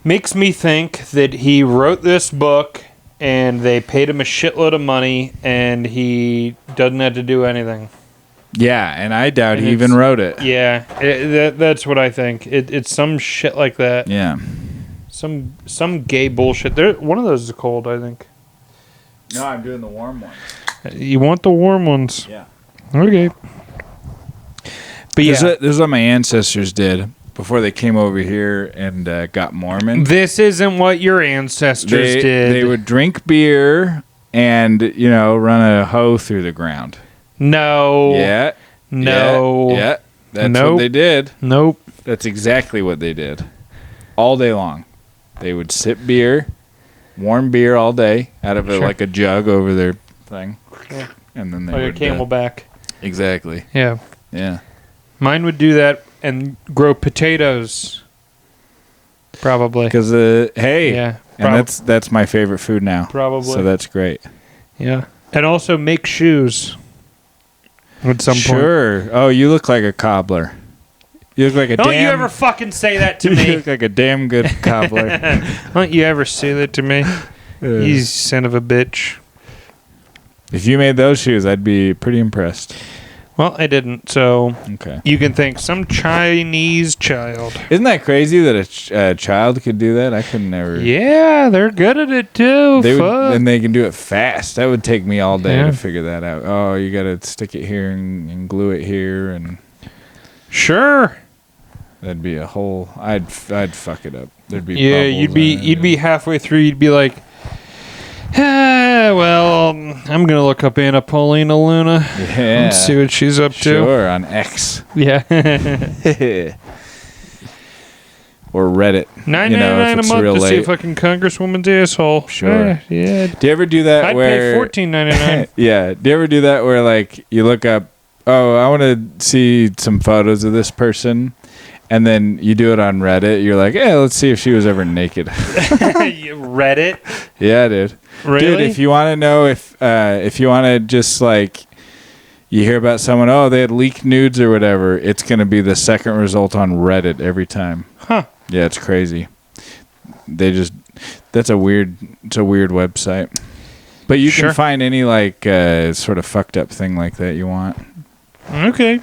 Makes me think that he wrote this book and they paid him a shitload of money and he doesn't have to do anything. Yeah, and I doubt he even wrote it. Yeah, that's what I think. It's some shit like that. Yeah. Some gay bullshit. One of those is cold, I think. No, I'm doing the warm ones. You want the warm ones? Yeah. Okay. But This is what my ancestors did before they came over here and got Mormon. This isn't what your ancestors did. They would drink beer and, run a hoe through the ground. No. Yeah. No. Yeah. That's what they did. Nope. That's exactly what they did. All day long. They would sip beer, warm beer all day out of like a jug over their thing. Yeah. And then they like would... a Camelback. Exactly. Yeah. Yeah. Mine would do that and grow potatoes. Probably. Because hey, Yeah. and that's my favorite food now. Probably. So that's great. Yeah. And also make shoes. At some point. Sure. Oh, you look like a cobbler. You look like a Don't you ever fucking say that to You me. look like a damn good cobbler. Don't you ever say that to me. You son of a bitch. If you made those shoes, I'd be pretty impressed. Well, I didn't, so Okay. you can thank some Chinese child. Isn't that crazy that a child could do that? I could never. Yeah, they're good at it too. And they can do it fast. That would take me all day Yeah. to figure that out. Oh, you got to stick it here and glue it here, and Sure. that'd be a whole. I'd fuck it up. There'd be Yeah, bubbles you'd be halfway through. You'd be like, well, I'm gonna look up Anna Paulina Luna. Yeah. And see what she's up to. Sure, on X. Yeah. Or Reddit. $9.99 a it's month real to see a late. fucking congresswoman's asshole. Sure. Yeah. Do you ever do that I'd where pay $14.99. Yeah. Do you ever do that where like you look up, oh, I want to see some photos of this person, and then you do it on Reddit. You're like, yeah, let's see if she was ever naked. You read it? Yeah, dude. Really? Dude, if you want to know if you want to just like you hear about someone, oh, they had leaked nudes or whatever, it's going to be the second result on Reddit every time. Huh. Yeah, it's crazy. It's a weird website. But you Sure. can find any like sort of fucked up thing like that you want. Okay.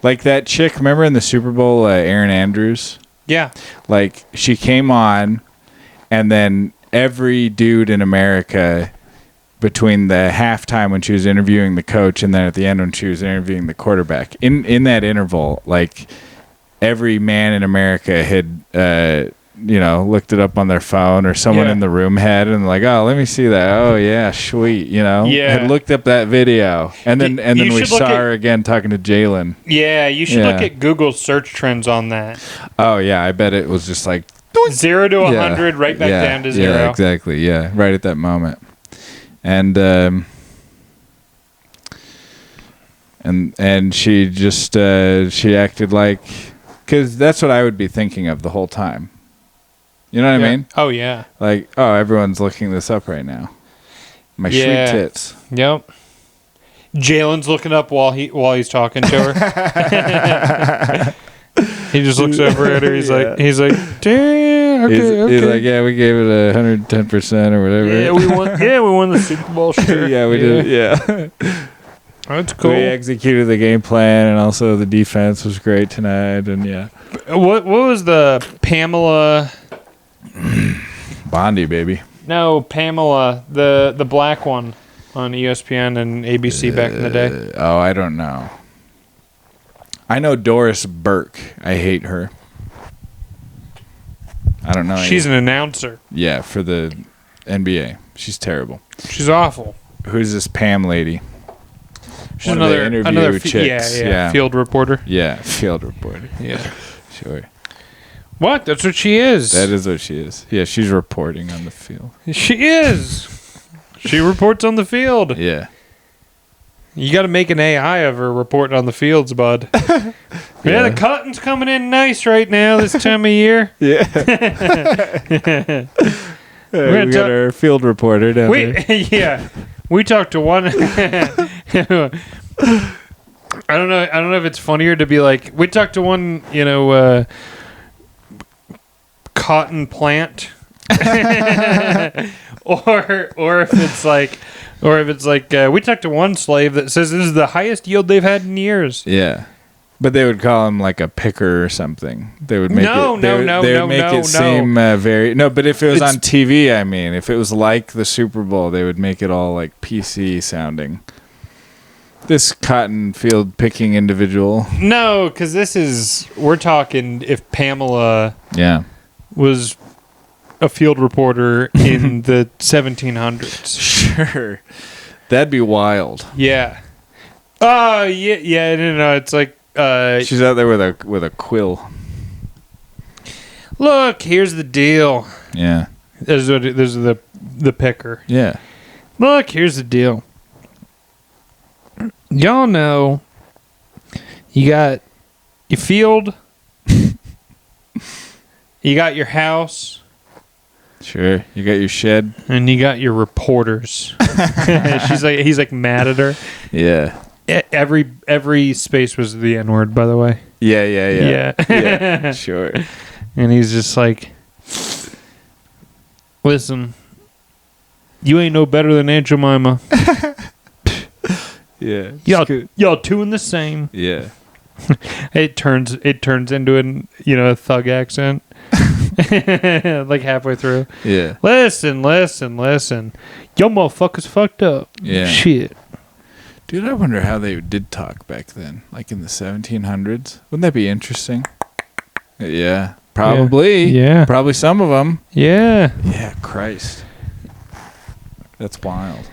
Like that chick, remember in the Super Bowl, Erin Andrews? Yeah. Like she came on, and then every dude in America, between the halftime when she was interviewing the coach and then at the end when she was interviewing the quarterback, in that interval, like every man in America had looked it up on their phone, or someone in the room had, and like, oh, let me see that. Oh yeah, sweet. Had looked up that video, and then we saw her again talking to Jalen. Yeah, you should look at Google search trends on that. Oh yeah, I bet it was just like 0 to 100, right back down to 0. Yeah, exactly. Yeah, right at that moment. And and she just she acted like, because that's what I would be thinking of the whole time. You know what I mean? Oh yeah. Like, oh, everyone's looking this up right now. My sweet tits. Yep. Jalen's looking up while he's talking to her. He just looks over at her. He's like, damn. Okay. He's like, yeah, we gave it 110% or whatever. Yeah, we won the Super Bowl. Sure. Yeah, we did. Yeah. That's cool. We executed the game plan, and also the defense was great tonight. And yeah. What was the Pamela? Bondi, baby. No, Pamela, the black one on ESPN and ABC back in the day. Oh, I don't know. I know Doris Burke. I hate her. I don't know. She's an announcer. Yeah, for the NBA. She's terrible. She's awful. Who's this Pam lady? She's another chicks. Yeah, field reporter. Yeah, field reporter. Yeah. Sure. What? That's what she is. That is what she is. Yeah, she's reporting on the field. She is. She reports on the field. Yeah. You got to make an AI of her reporting on the fields, bud. Yeah, the cotton's coming in nice right now this time of year. Yeah. We got our field reporter down there. Yeah. We talked to one. I don't know if it's funnier to be like, we talked to one, cotton plant. or if it's like we talked to one slave that says this is the highest yield they've had in years. Yeah. But they would call him like a picker or something. They would make it seem very... No, but if it was on TV, I mean, if it was like the Super Bowl, they would make it all like PC sounding. This cotton field picking individual. No, because we're talking if Pamela was a field reporter in the 1700s. Sure. That'd be wild. Yeah. Oh, yeah, no, it's like... she's out there with a quill. Look, here's the deal. Yeah. There's the picker. Yeah. Look, here's the deal. Y'all know you got your field You got your house. Sure. You got your shed. And you got your reporters. He's like mad at her. Yeah. Every space was the N-word, by the way. Yeah. Yeah. Sure. And he's just like, listen, you ain't no better than Aunt Jemima. Yeah. Y'all two in the same. Yeah. It turns into a thug accent. Like halfway through. Yeah. Listen. Yo motherfuckers fucked up. Yeah. Shit. Dude, I wonder how they did talk back then. Like in the 1700s. Wouldn't that be interesting? Yeah. Probably. Yeah. Probably some of them. Yeah. Yeah, Christ. That's wild.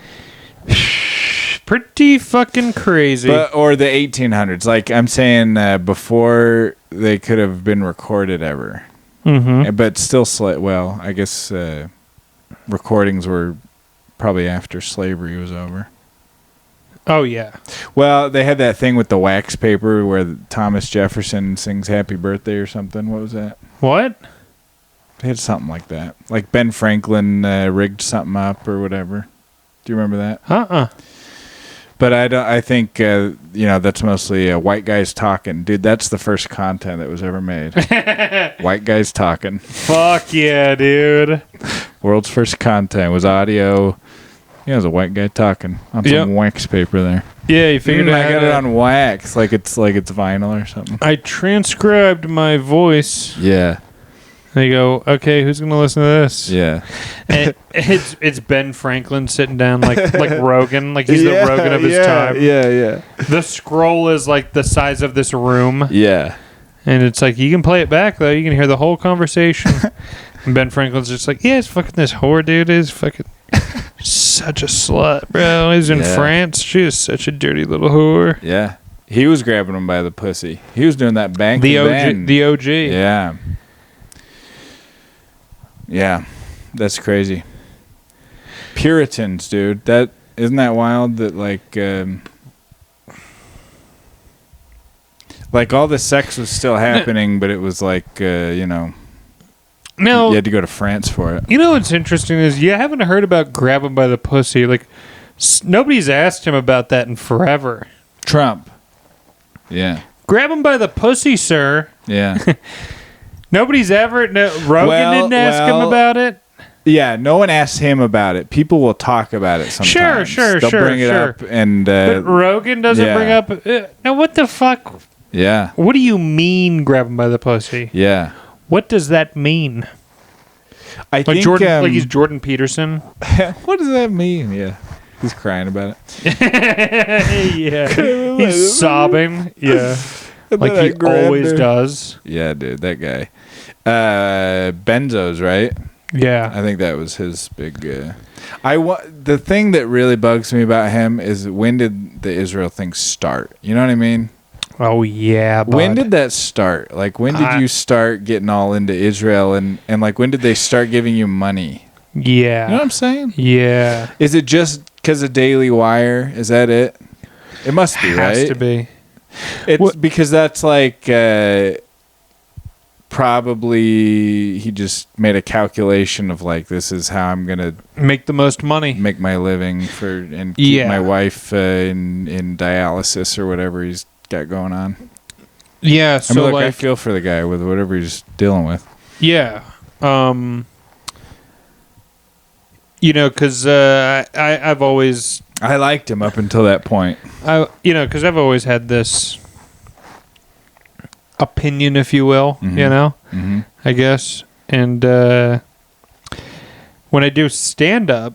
Pretty fucking crazy. Or the 1800s. Like I'm saying before they could have been recorded ever. Mm-hmm. But still, well, I guess recordings were probably after slavery was over. Oh, yeah. Well, they had that thing with the wax paper where Thomas Jefferson sings Happy Birthday or something. What was that? What? They had something like that. Like Ben Franklin rigged something up or whatever. Do you remember that? Uh-uh. But I think that's mostly white guys talking. Dude, that's the first content that was ever made. White guys talking. Fuck yeah, dude. World's first content was audio. Yeah, it was a white guy talking on some wax paper there. Yeah, you figured I got it on wax, like it's vinyl or something. I transcribed my voice. Yeah. They go, okay, who's gonna listen to this? Yeah. And it's Ben Franklin sitting down like Rogan, like he's the Rogan of his time. Yeah. The scroll is like the size of this room. Yeah. And it's like you can play it back though. You can hear the whole conversation. And Ben Franklin's just like, yeah, it's fucking this whore dude is fucking such a slut, bro. He's in France. She is such a dirty little whore. Yeah. He was grabbing him by the pussy. He was doing that bank. The OG. Yeah. Yeah. That's crazy. Puritans, dude. Isn't that wild that like all the sex was still happening, but it was like No, you had to go to France for it. You know what's interesting is you haven't heard about grab him by the pussy. Like nobody's asked him about that in forever. Trump. Yeah. Grab him by the pussy, sir. Yeah. Nobody's ever. Rogan didn't ask him about it. Yeah, no one asked him about it. People will talk about it sometimes. Sure. They'll bring it up, and but Rogan doesn't bring up. Now, what the fuck? Yeah. What do you mean, grab him by the pussy? Yeah. What does that mean? I think Jordan, like he's Jordan Peterson. What does that mean? Yeah, he's crying about it. Yeah, he's sobbing. Yeah, like he always does. Yeah, dude, that guy. Benzos, right? Yeah, I think that was his big. The thing that really bugs me about him is when did the Israel thing start? You know what I mean? Oh yeah. Bud. When did that start? Like when did you start getting all into Israel and like when did they start giving you money? Yeah. You know what I'm saying? Yeah. Is it just because of Daily Wire? Is that it? It must be, right? Has to be. It's because that's like probably he just made a calculation of like this is how I'm gonna make the most money, make my living and keep my wife in dialysis or whatever he's got going on. Yeah, so I mean, look, I feel for the guy with whatever he's dealing with. Yeah, because I've always I liked him up until that point. Because I've always had this opinion, if you will, Mm-hmm. I guess. And when I do stand up,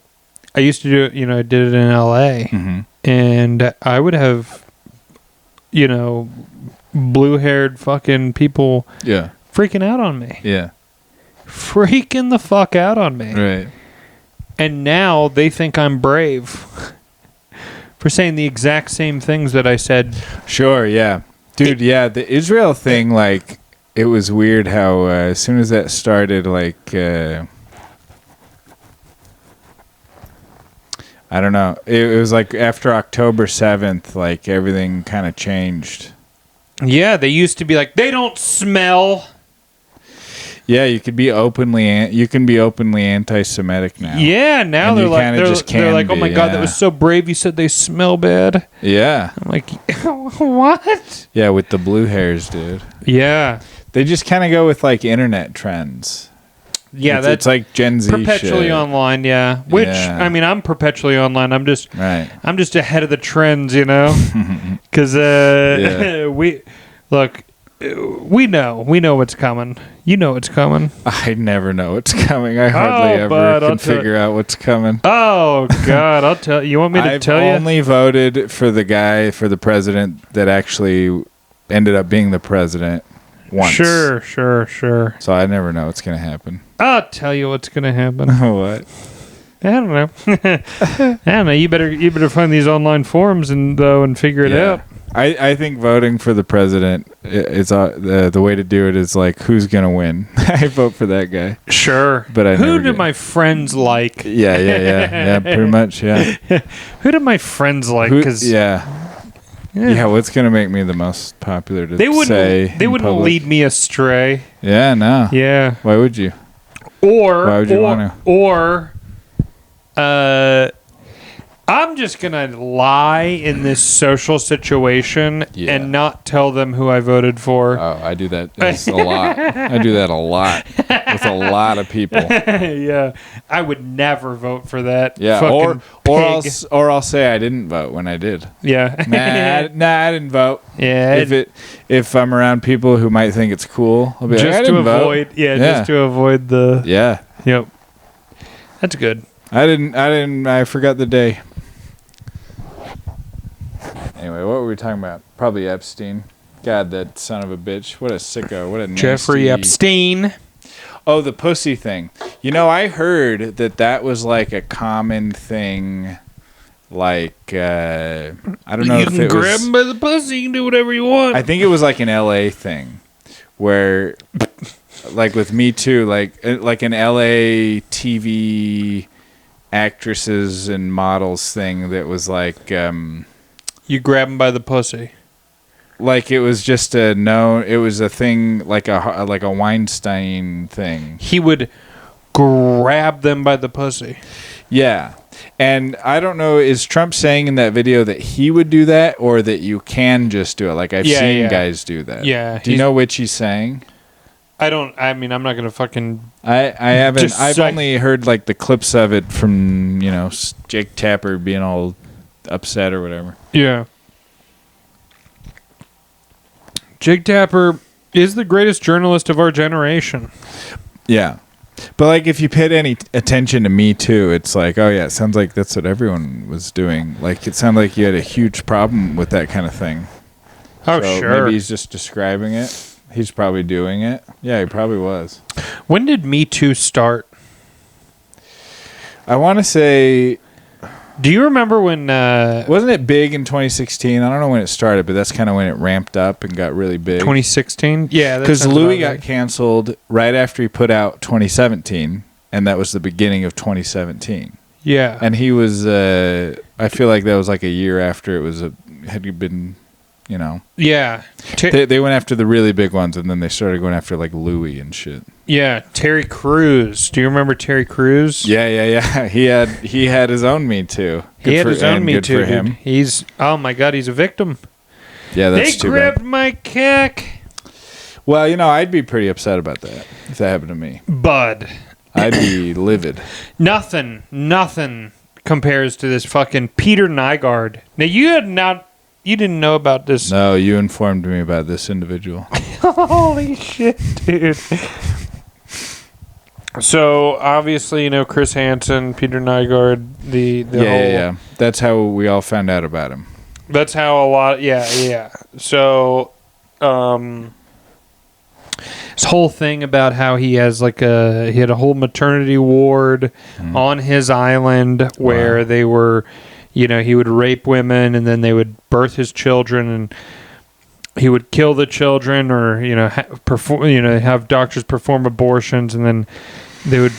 I used to do it. I did it in L.A. Mm-hmm. and I would have. Blue-haired fucking people freaking out on me. Yeah. Freaking the fuck out on me. Right. And now they think I'm brave for saying the exact same things that I said. Sure, yeah. Dude, the Israel thing, like, it was weird how as soon as that started, like, I don't know. It was like after October 7th, like everything kind of changed. Yeah, they used to be like, they don't smell. Yeah, you can be openly anti-Semitic now. Yeah, now And they're you like kinda just they're like, oh can my be, god, that yeah. was so brave. You said they smell bad. Yeah. I'm like, what? Yeah, with the blue hairs, dude. Yeah, They just kind of go with like internet trends. yeah. It's like Gen Z perpetually shit. online. Yeah, which Yeah. I mean, I'm perpetually online. I'm just Right. ahead of the trends, you know, because Yeah. we know what's coming. You know what's coming. I never know what's coming. I hardly bud, ever I'll can figure out what's coming. Oh God, I'll tell you. Want me to tell you? I've only voted for the president that actually ended up being the president once. Sure. So I never know what's going to happen. I'll tell you what's gonna happen. What? I don't know. I don't know. You better find these online forums and figure it out. I think voting for the president is the way to do it is like who's gonna win. I vote for that guy. Sure, But I who never do get- my friends like? Yeah, pretty much. Yeah. Who do my friends like? Who- Because yeah. What's gonna make me the most popular to they wouldn't say? they in wouldn't public? lead me astray. Yeah, no. Yeah, Why would you? or Why would you wanna? I'm just gonna lie in this social situation Yeah. and not tell them who I voted for. Oh, I do that a lot. I do that a lot with a lot of people. Yeah, I would never vote for that. Yeah, fucking pig. or I'll say I didn't vote when I did. Yeah. I didn't vote. Yeah. If I'm around people who might think it's cool, I'll be like, I just to didn't vote. avoid. Yeah, just to avoid the. Yeah, Yep. That's good. I forgot the day. Anyway, what were we talking about? Probably Epstein. God, that son of a bitch. What a sicko. What a nasty... Jeffrey Epstein. Oh, the pussy thing. You know, I heard that was like a common thing. Like, I don't know You if can it grab was... him by the pussy. You can do whatever you want. I think it was like an LA thing. Where, like with Me Too, like an LA TV actresses and models thing that was like... you grab him by the pussy. Like it was just it was a thing like a Weinstein thing. He would grab them by the pussy. Yeah. And I don't know, is Trump saying in that video that he would do that or that you can just do it? Like I've seen guys do that. Yeah. Do you know which he's saying? I mean, I'm not going to fucking... I haven't. I've like, only heard like the clips of it from, Jake Tapper being all upset or whatever. Yeah. Jake Tapper is the greatest journalist of our generation. Yeah. But like if you paid any attention to Me Too, it's like, oh yeah, it sounds like that's what everyone was doing. Like it sounded like you had a huge problem with that kind of thing. Oh, So sure. maybe he's just describing it. He's probably doing it. Yeah, he probably was. When did Me Too start? I want to say... Do you remember when... Wasn't it big in 2016? I don't know when it started, but that's kind of when it ramped up and got really big. 2016? Yeah. Because Louis got canceled right after he put out 2017, and that was the beginning of 2017. Yeah. And he was... I feel like that was like a year after it had been... Yeah. They went after the really big ones, and then they started going after like Louis and shit. Yeah, Terry Crews. Do you remember Terry Crews? Yeah. He had his own Me Too. He had his own Me Too. For him. He's my God, he's a victim. Yeah, that's they too grabbed bad. my cock. Well, I'd be pretty upset about that if that happened to me. Bud. I'd be livid. Nothing compares to this fucking Peter Nygaard. Now you didn't know about this. No, you informed me about this individual. Holy shit, dude. So obviously, Chris Hansen, Peter Nygaard, the whole. Yeah. That's how we all found out about him. That's how a lot. Yeah. So, this whole thing about how he has he had a whole maternity ward on his island where they were, he would rape women and then they would birth his children and he would kill the children or have doctors perform abortions and then they would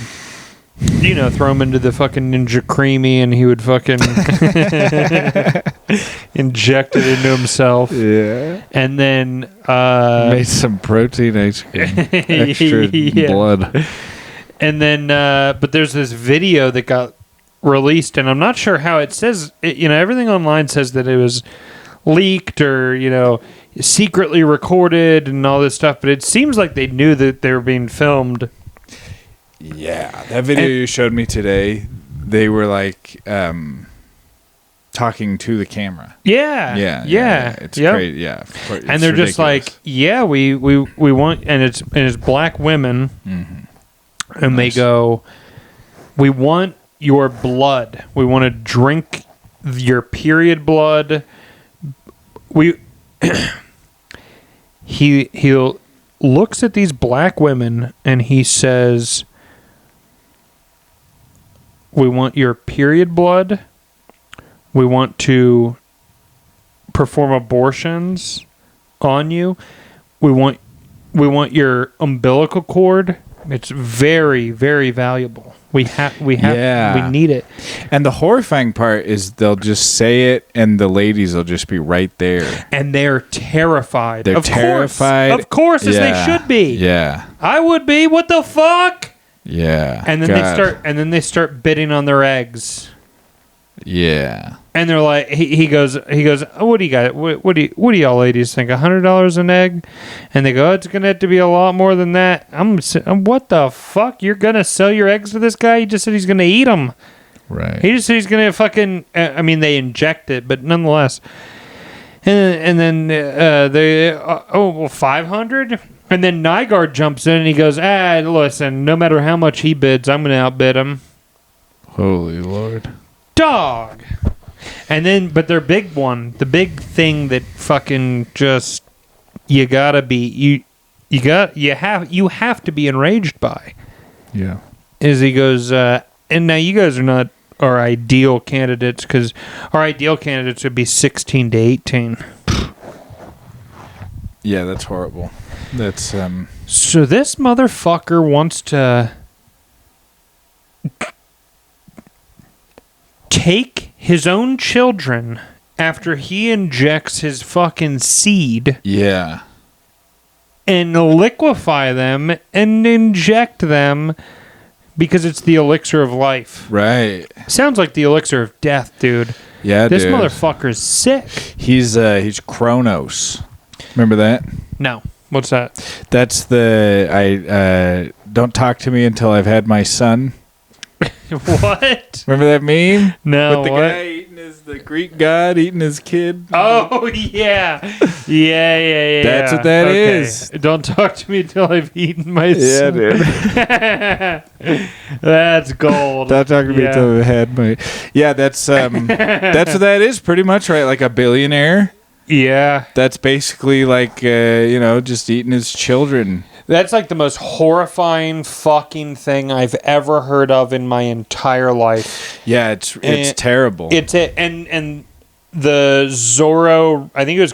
throw him into the fucking Ninja Creamy, and he would fucking inject it into himself. Yeah. And then made some protein ice cream, extra blood. And then, but there's this video that got released, and I'm not sure how it says. Everything online says that it was leaked or secretly recorded and all this stuff. But it seems like they knew that they were being filmed. Yeah, that video you showed me today, they were like talking to the camera. Yeah. It's great. Yeah, and they're ridiculous. Just like, yeah, we want, and it's black women, and they go, we want your blood. We want to drink your period blood. He looks at these black women and he says, we want your period blood. We want to perform abortions on you. We want your umbilical cord. It's very, very valuable. We need it. And the horrifying part is they'll just say it and the ladies will just be right there. And they're terrified. They're terrified. Of course, as they should be. Yeah. I would be. What the fuck? Yeah. And then they start bidding on their eggs. Yeah. And they're like, he goes, what do you got? What do y'all ladies think? $100 an egg? And they go, it's gonna have to be a lot more than that. I'm what the fuck? You're gonna sell your eggs to this guy? He just said he's gonna eat them. Right. He just said he's gonna fucking. They inject it, but nonetheless. And then they 500. And then Nygaard jumps in and he goes, listen, no matter how much he bids, I'm gonna outbid him. Holy Lord. Dog. And then, but their big one, the big thing that fucking just you have to be enraged by. Yeah. Is he goes, and now you guys are not our ideal candidates because our ideal candidates would be 16 to 18. Yeah, that's horrible. That's So this motherfucker wants to take his own children after he injects his fucking seed. Yeah. And liquefy them and inject them because it's the elixir of life. Right. Sounds like the elixir of death, dude. Yeah, this motherfucker's sick. He's Kronos. Remember that? No. What's that? That's don't talk to me until I've had my son. What? Remember that meme? No. With the guy the Greek god eating his kid. Oh yeah. That's what that is. Don't talk to me until I've eaten my son. Yeah, dude. That's gold. Don't talk to me until I've had my. Yeah, that's that's what that is. Pretty much, right? Like a billionaire. Yeah. That's basically like just eating his children. That's like the most horrifying fucking thing I've ever heard of in my entire life. Yeah, it's terrible. And the Zorro, I think it's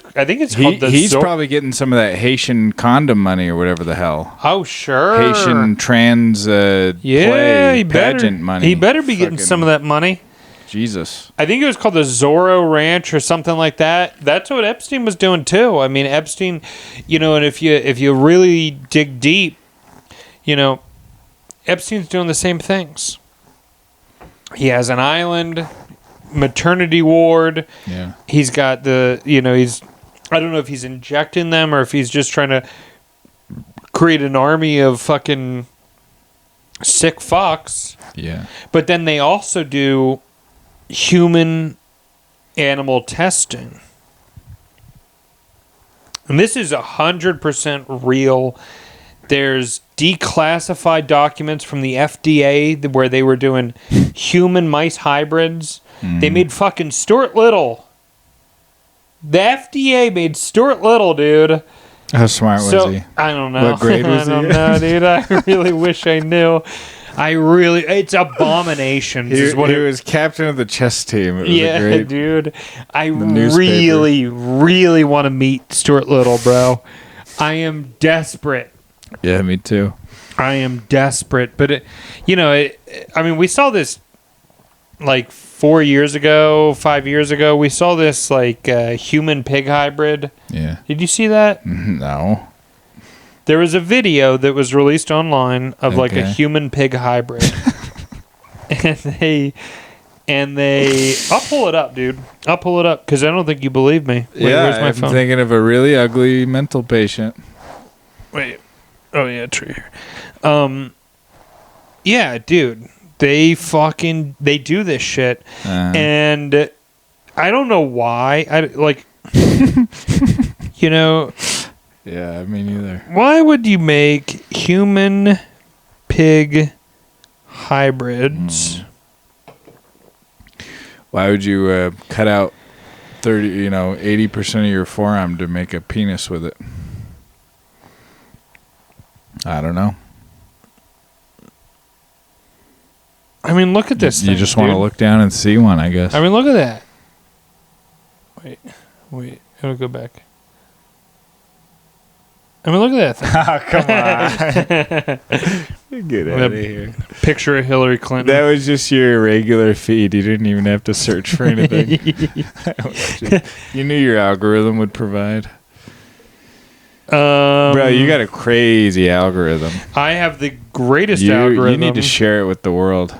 called the He's probably getting some of that Haitian condom money or whatever the hell. Oh, sure. Haitian trans play pageant money. He better be getting some of that money. Jesus. I think it was called the Zorro Ranch or something like that. That's what Epstein was doing too. I mean, Epstein, and if you really dig deep, Epstein's doing the same things. He has an island, maternity ward. Yeah. He's got I don't know if he's injecting them or if he's just trying to create an army of fucking sick fucks. Yeah. But then they also do human animal testing. And this is 100% real. There's declassified documents from the FDA where they were doing human mice hybrids. They made fucking Stuart Little. The FDA made Stuart Little, dude. How smart was he? I don't know. What grade was he? I don't know, dude. I really wish I knew. It's abominations. He was captain of the chess team. Dude. I really, really want to meet Stuart Little, bro. I am desperate. Yeah, me too. I am desperate, but I mean, we saw this like 4 years ago, 5 years ago. We saw this like human pig hybrid. Yeah. Did you see that? No. There was a video that was released online of like a human pig hybrid, and they. I'll pull it up, dude. I'll pull it up because I don't think you believe me. Wait, where's my phone? I'm thinking of a really ugly mental patient. Wait. Oh yeah, true. Yeah, dude. They do this shit, and I don't know why. Yeah, me neither. Why would you make human pig hybrids? Why would you cut out 80% of your forearm to make a penis with it? I don't know. I mean, look at this. You just want to look down and see one, I guess. I mean, look at that. Wait. It'll go back. I mean, look at that thing. Oh, come on. Get out of here. Picture of Hillary Clinton. That was just your regular feed. You didn't even have to search for anything. You knew your algorithm would provide. Bro, you got a crazy algorithm. I have the greatest algorithm. You need to share it with the world,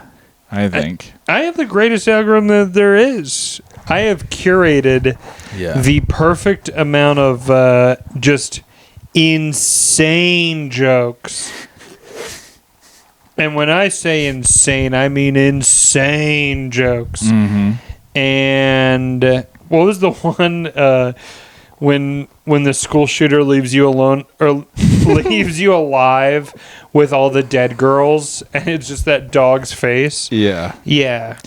I think. I have the greatest algorithm that there is. I have curated the perfect amount of just insane jokes. And when I say insane, I mean insane jokes. Mm-hmm. And what was the one when the school shooter leaves you alone or leaves you alive with all the dead girls and it's just that dog's face? Yeah.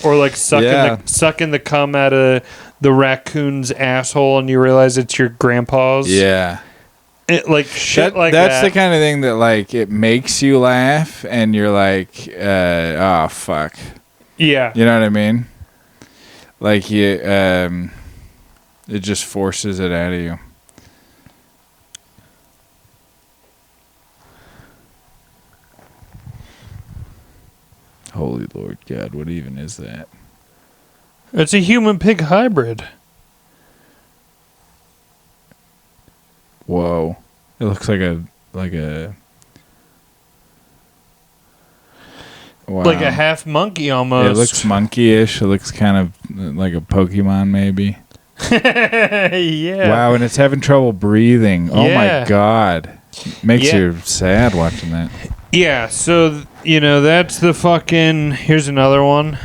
Or like sucking the cum out of the raccoon's asshole and you realize it's your grandpa's. Shit like that. That's the kind of thing that like it makes you laugh and you're like, oh fuck. Yeah. You know what I mean? Like it just forces it out of you. Holy Lord God, what even is that? It's a human pig hybrid. Whoa. It looks like a wow. Like a half monkey almost. It looks monkey-ish. It looks kind of like a Pokemon maybe. Yeah. Wow, and it's having trouble breathing. Oh my God. Makes you sad watching that. Yeah, so that's the fucking here's another one.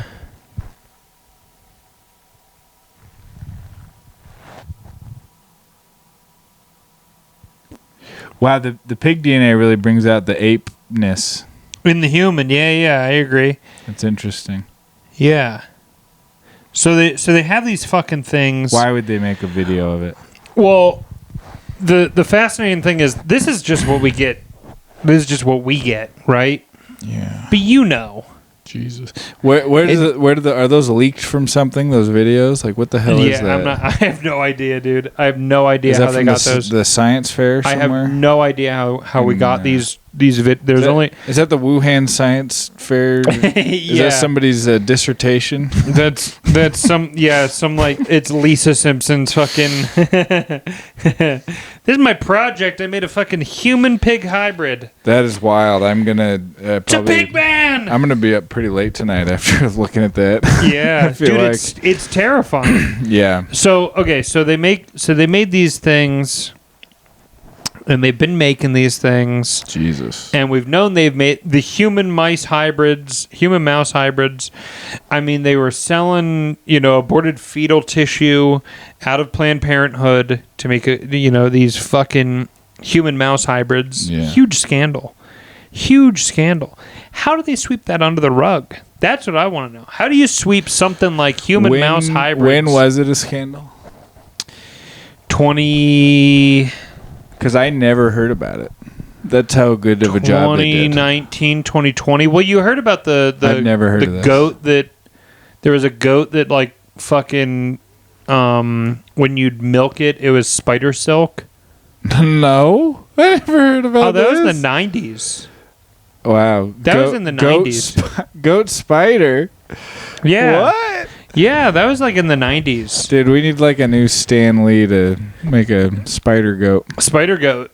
Wow, the pig DNA really brings out the ape-ness. In the human, yeah, I agree. That's interesting. Yeah. So they have these fucking things. Why would they make a video of it? Well, the fascinating thing is this is just what we get. This is just what we get, right? Yeah. But Jesus. Are those leaked from something? Those videos? Like what the hell is that? I have no idea, dude. I have no idea how they got those. The science fair somewhere? I have no idea how we got these Is that the Wuhan Science Fair? Is that somebody's dissertation? That's some like it's Lisa Simpson's fucking. This is my project. I made a fucking human pig hybrid. That is wild. I'm gonna it's a pig man. I'm gonna be up pretty late tonight after looking at that. Yeah, dude, it's terrifying. Yeah. So they made these things. And they've been making these things. Jesus. And we've known they've made the human mouse hybrids. I mean, they were selling, aborted fetal tissue out of Planned Parenthood to make, these fucking human mouse hybrids. Yeah. Huge scandal. How do they sweep that under the rug? That's what I want to know. How do you sweep something like human mouse hybrids? When was it a scandal? 20... Because I never heard about it. That's how good of a job they did. 2019, 2020. Well, you heard about the I've never heard of this. Goat that there was a goat that like fucking when you'd milk it, it was spider silk. No, I never heard about this. That was the 90s. Wow. That was in the 90s. Goat spider? Yeah. What? Yeah, that was like in the 90s. Dude, we need like a new Stan Lee to make a spider goat. Spider goat.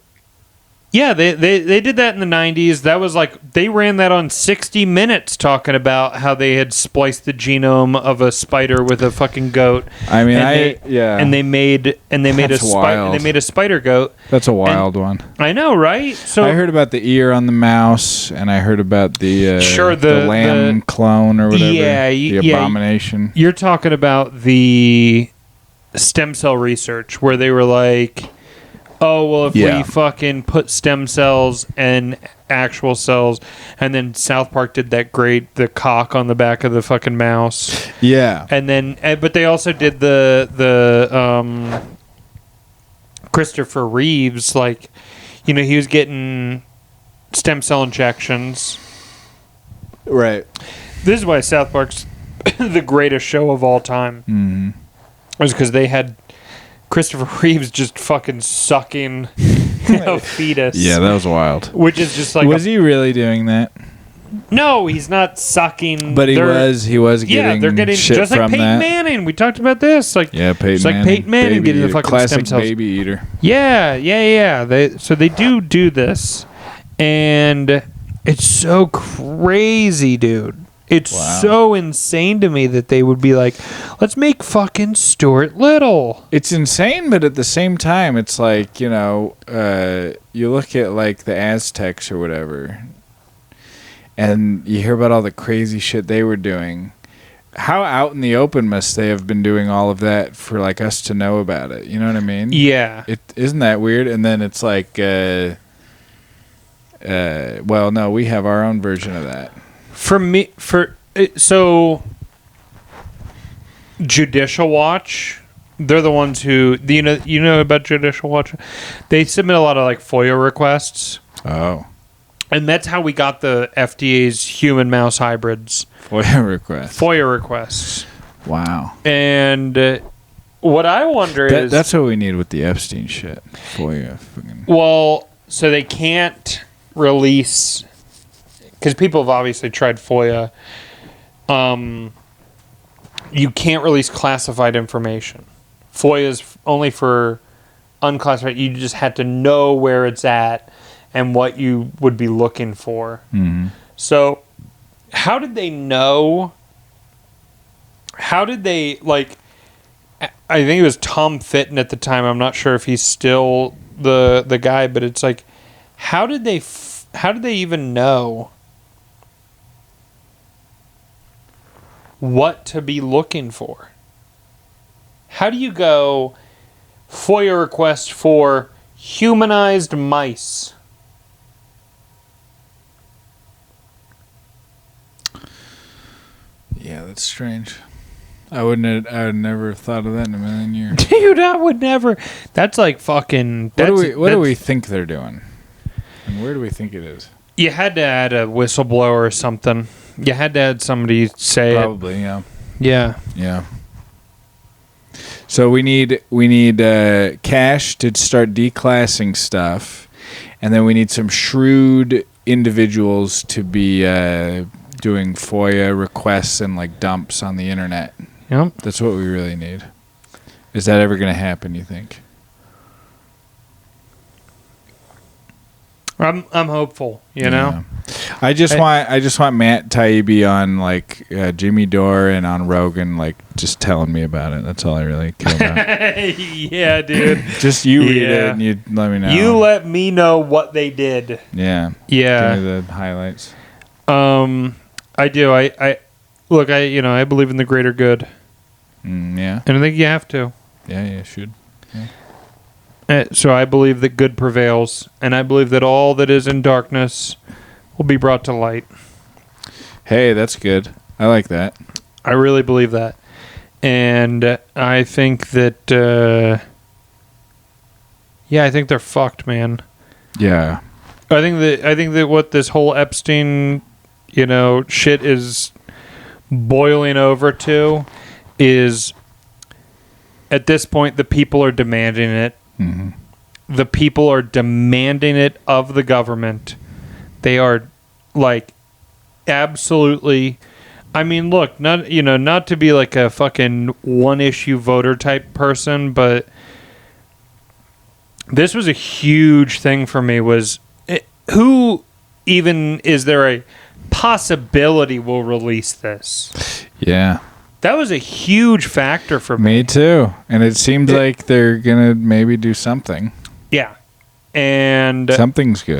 Yeah, they did that in the 90s. That was like, they ran that on 60 Minutes talking about how they had spliced the genome of a spider with a fucking goat. I mean, and they made a spider goat. That's a wild one. I know, right? So I heard about the ear on the mouse, and I heard about the lamb clone or whatever. Yeah, the abomination. You're talking about the stem cell research where they were like, oh, well, if we fucking put stem cells and actual cells, and then South Park did the cock on the back of the fucking mouse. Yeah. And then, but they also did the Christopher Reeves, like, you know, he was getting stem cell injections. Right. This is why South Park's the greatest show of all time. Mm-hmm. It was because they had Christopher Reeves just fucking sucking a fetus. Yeah, that was wild. Which is just like... Was he really doing that? No, he's not sucking. But he was getting they're getting shit just like from Peyton that. Manning. We talked about this. Like, yeah, Peyton it's Manning. like Peyton Manning baby getting the eater. fucking Classic stem cells. baby eater. Yeah. They do this. And it's so crazy, dude. It's so insane to me that they would be like, let's make fucking Stuart Little. It's insane, but at the same time, it's like, you know, you look at like the Aztecs or whatever, and you hear about all the crazy shit they were doing. How out in the open must they have been doing all of that for like us to know about it? You know what I mean? Yeah. Isn't that weird? And then it's like, well, no, we have our own version of that. So Judicial Watch, they're the ones who, you know about Judicial Watch? They submit a lot of like FOIA requests. Oh. And that's how we got the FDA's human mouse hybrids. FOIA requests. Wow. And what I wonder is... That's what we need with the Epstein shit. FOIA. Well, so they can't release... Because people have obviously tried FOIA. You can't release classified information. FOIA is only for unclassified. You just had to know where it's at and what you would be looking for. Mm-hmm. So, how did they know? How did they, like... I think it was Tom Fitton at the time. I'm not sure if he's still the guy, but it's like, how did they even know what to be looking for? How do you go FOIA request for humanized mice? Yeah, that's strange. I would never have thought of that in a million years. Dude, I would never. That's like fucking... What do we think they're doing? And where do we think it is? You had to add a whistleblower or something. You had to add somebody say Probably, yeah. Yeah. Yeah. So we need cash to start declassing stuff, and then we need some shrewd individuals to be doing FOIA requests and like dumps on the internet. Yep. That's what we really need. Is that ever going to happen, you think? I'm hopeful, you know. I just want Matt Taibbi on like Jimmy Dore and on Rogan, like just telling me about it. That's all I really care about. Yeah, dude. Just you read it and you let me know. You let me know what they did. Yeah. Yeah. Give me the highlights. I do. I look. I believe in the greater good. Yeah. And I think you have to. Yeah. You should. Yeah. So I believe that good prevails, and I believe that all that is in darkness will be brought to light. Hey, that's good. I like that. I really believe that. And I think that, I think they're fucked, man. Yeah. I think that what this whole Epstein, shit is boiling over to is, at this point, the people are demanding it. Mm-hmm. The people are demanding it of the government. They are like absolutely. I mean, look, not to be like a fucking one issue voter type person, but this was a huge thing for me. Who even is there a possibility will release this? Yeah. That was a huge factor for me. Me too. And it seems like they're going to maybe do something. Yeah. And something's good.